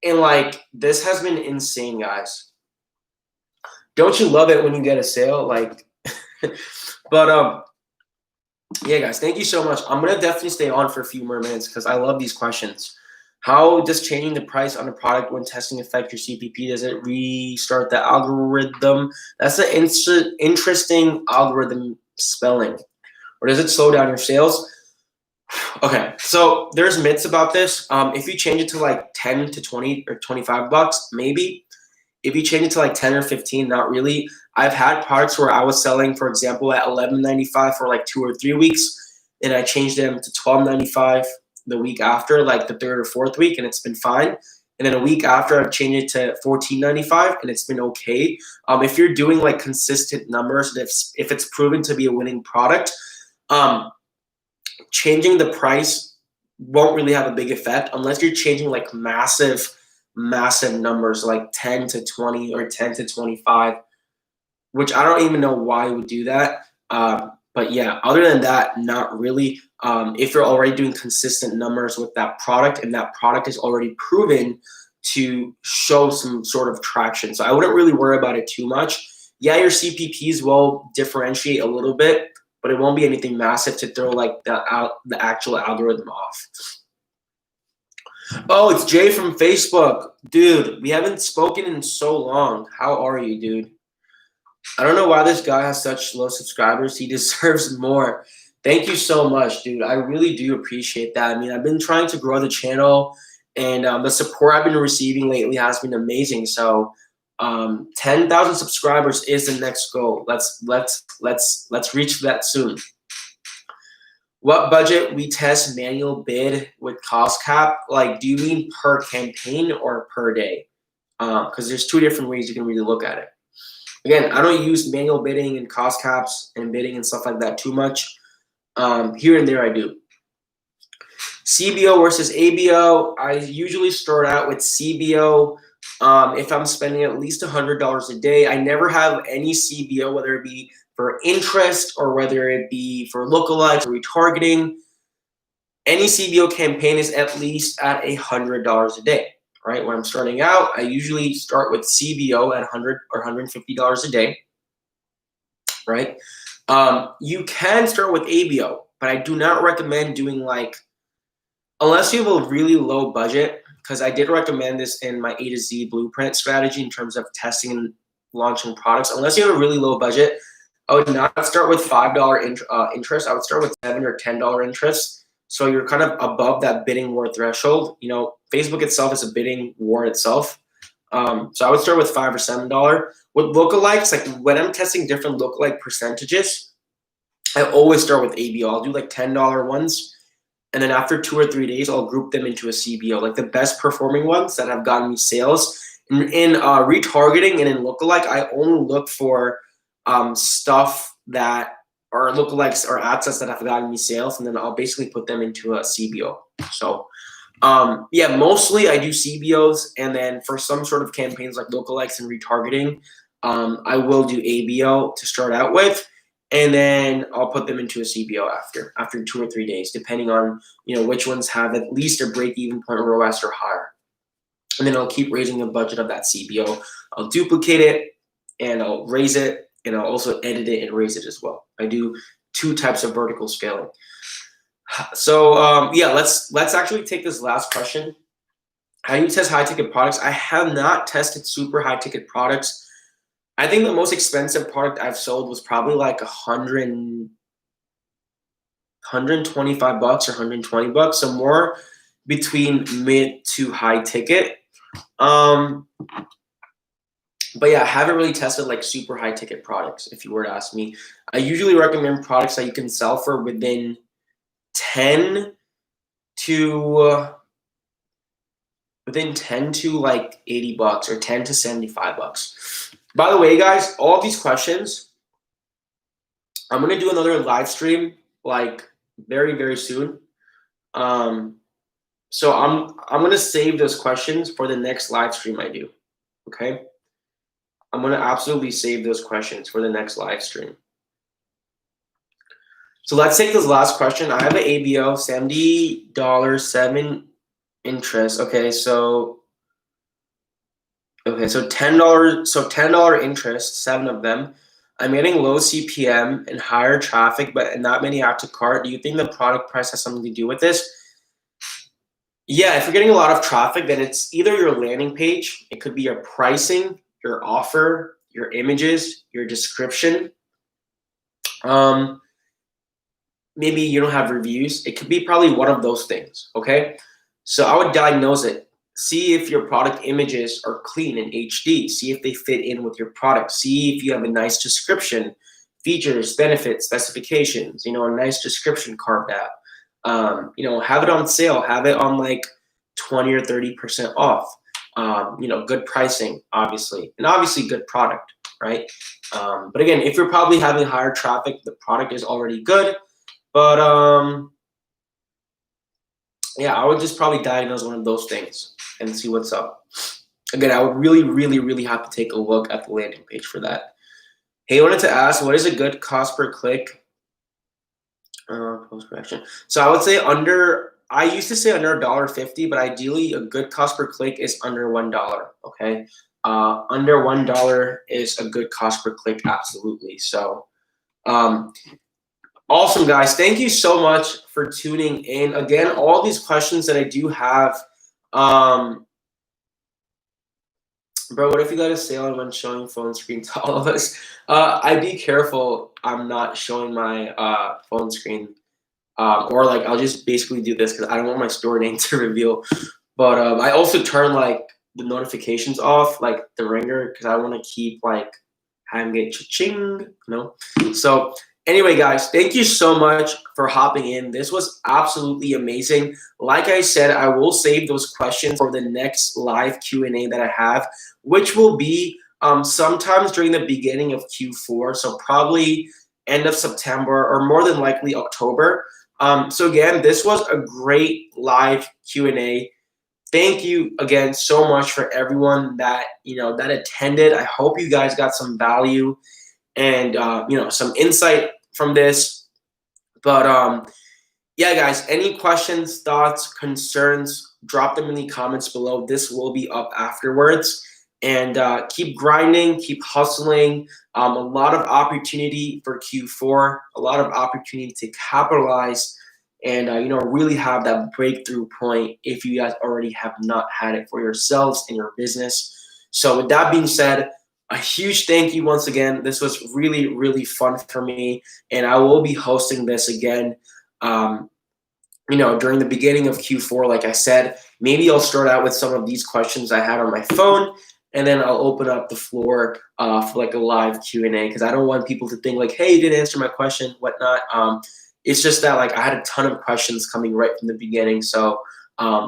and like, this has been insane, guys. Don't you love it when you get a sale? Like, but yeah, guys. Thank you so much. I'm gonna definitely stay on for a few more minutes because I love these questions. How does changing the price on a product when testing affect your CPP? Does it restart the algorithm? That's an interesting algorithm spelling. Or does it slow down your sales? Okay, so there's myths about this. If you change it to like 10 to 20 or 25 bucks, maybe. If you change it to like 10 or 15, not really. I've had products where I was selling, for example, at $11.95 for like 2 or 3 weeks, and I changed them to $12.95 the week after, like the 3rd or 4th week, and it's been fine. And then a week after, I've changed it to $14.95, and it's been okay. If you're doing like consistent numbers, if it's proven to be a winning product, changing the price won't really have a big effect unless you're changing like massive numbers, like 10 to 20 or 10 to 25, which I don't even know why you would do that. But yeah, other than that, not really. If you're already doing consistent numbers with that product and that product is already proven to show some sort of traction. So I wouldn't really worry about it too much. Yeah, your CPPs will differentiate a little bit, but it won't be anything massive to throw like the actual algorithm off. Oh, it's Jay from Facebook. Dude, we haven't spoken in so long. How are you, dude? I don't know why this guy has such low subscribers. He deserves more. Thank you so much, dude. I really do appreciate that. I mean, I've been trying to grow the channel, and the support I've been receiving lately has been amazing. So 10,000 subscribers is the next goal. Let's reach that soon. What budget we test manual bid with cost cap? Like, do you mean per campaign or per day? Because there's 2 different ways you can really look at it. Again, I don't use manual bidding and cost caps and bidding and stuff like that too much. Here and there I do. CBO versus ABO. I usually start out with CBO if I'm spending at least $100 a day. I never have any CBO, whether it be for interest or whether it be for lookalikes or retargeting. Any CBO campaign is at least at $100 a day. Right, when I'm starting out, I usually start with CBO at $100 or $150 a day. Right, you can start with ABO, but I do not recommend doing like, unless you have a really low budget, because I did recommend this in my A to Z blueprint strategy in terms of testing and launching products. Unless you have a really low budget, I would not start with $5 interest. I would start with $7 or $10 interest. So you're kind of above that bidding war threshold. You know, Facebook itself is a bidding war itself. So I would start with $5 or $7. With lookalikes, like when I'm testing different lookalike percentages, I always start with ABO. I'll do like $10 ones. And then after 2 or 3 days, I'll group them into a CBO, like the best performing ones that have gotten me sales. In retargeting and in lookalike, I only look for stuff that or lookalikes or ad sets that have gotten me sales, and then I'll basically put them into a CBO. So yeah, mostly I do CBOs, and then for some sort of campaigns like lookalikes and retargeting, I will do ABO to start out with, and then I'll put them into a CBO after 2 or 3 days, depending on which ones have at least a break-even point ROAS or higher. And then I'll keep raising the budget of that CBO. I'll duplicate it and I'll raise it, and I'll also edit it and raise it as well. I do 2 types of vertical scaling. So yeah, let's actually take this last question. How do you test high ticket products? I have not tested super high ticket products. I think the most expensive product I've sold was probably like $125 or $120, so more between mid to high ticket. But yeah, I haven't really tested like super high ticket products, if you were to ask me. I usually recommend products that you can sell for within 10 to like $80 or 10 to $75. By the way, guys, all of these questions, I'm gonna do another live stream like very, very soon. So I'm gonna save those questions for the next live stream I do. Okay, I'm gonna absolutely save those questions for the next live stream. So let's take this last question. I have an ABO, $70, 7 interest. Okay, so $10. So $10 interest, 7 of them. I'm getting low CPM and higher traffic, but not many add to cart. Do you think the product price has something to do with this? Yeah, if you're getting a lot of traffic, then it's either your landing page, it could be your pricing, your offer, your images, your description. Maybe you don't have reviews. It could be probably one of those things, okay? So I would diagnose it. See if your product images are clean in HD. See if they fit in with your product. See if you have a nice description, features, benefits, specifications, a nice description carved out. Have it on sale. Have it on like 20 or 30% off. Good pricing, obviously, and obviously good product, right? But again, if you're probably having higher traffic, the product is already good. But yeah, I would just probably diagnose one of those things and see what's up. Again, I would really, really, really have to take a look at the landing page for that. Hey, I wanted to ask, what is a good cost per click? Post production. So I would say I used to say under $1.50, but ideally a good cost per click is under $1. Okay, under $1 is a good cost per click, absolutely. So, awesome, guys. Thank you so much for tuning in. Again, all these questions that I do have. Bro, what if you got a sale when showing phone screen to all of us? I'd be careful. I'm not showing my phone screen. Or like I'll just basically do this because I don't want my store name to reveal. But I also turn like the notifications off, like the ringer, because I want to keep like having it cha-ching, So anyway, guys, thank you so much for hopping in. This was absolutely amazing. Like I said, I will save those questions for the next live Q&A that I have, which will be sometimes during the beginning of Q4. So probably end of September or more than likely October. So again, this was a great live Q&A. Thank you again so much for everyone that that attended. I hope you guys got some value and some insight from this. But yeah, guys, any questions, thoughts, concerns, drop them in the comments below. This will be up afterwards. And keep grinding, keep hustling. A lot of opportunity for Q4, a lot of opportunity to capitalize and really have that breakthrough point if you guys already have not had it for yourselves and your business. So with that being said, a huge thank you once again. This was really, really fun for me, and I will be hosting this again during the beginning of Q4. Like I said, maybe I'll start out with some of these questions I had on my phone, and then I'll open up the floor for like a live Q&A, because I don't want people to think like, hey, you didn't answer my question, whatnot. It's just that like I had a ton of questions coming right from the beginning, so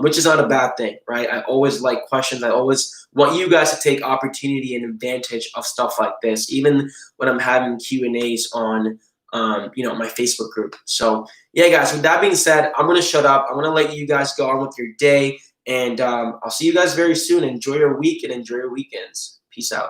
which is not a bad thing, right? I always like questions. I always want you guys to take opportunity and advantage of stuff like this, even when I'm having Q&As on my Facebook group. So yeah, guys, with that being said, I'm going to shut up. I'm going to let you guys go on with your day, and I'll see you guys very soon. Enjoy your week and enjoy your weekends. Peace out.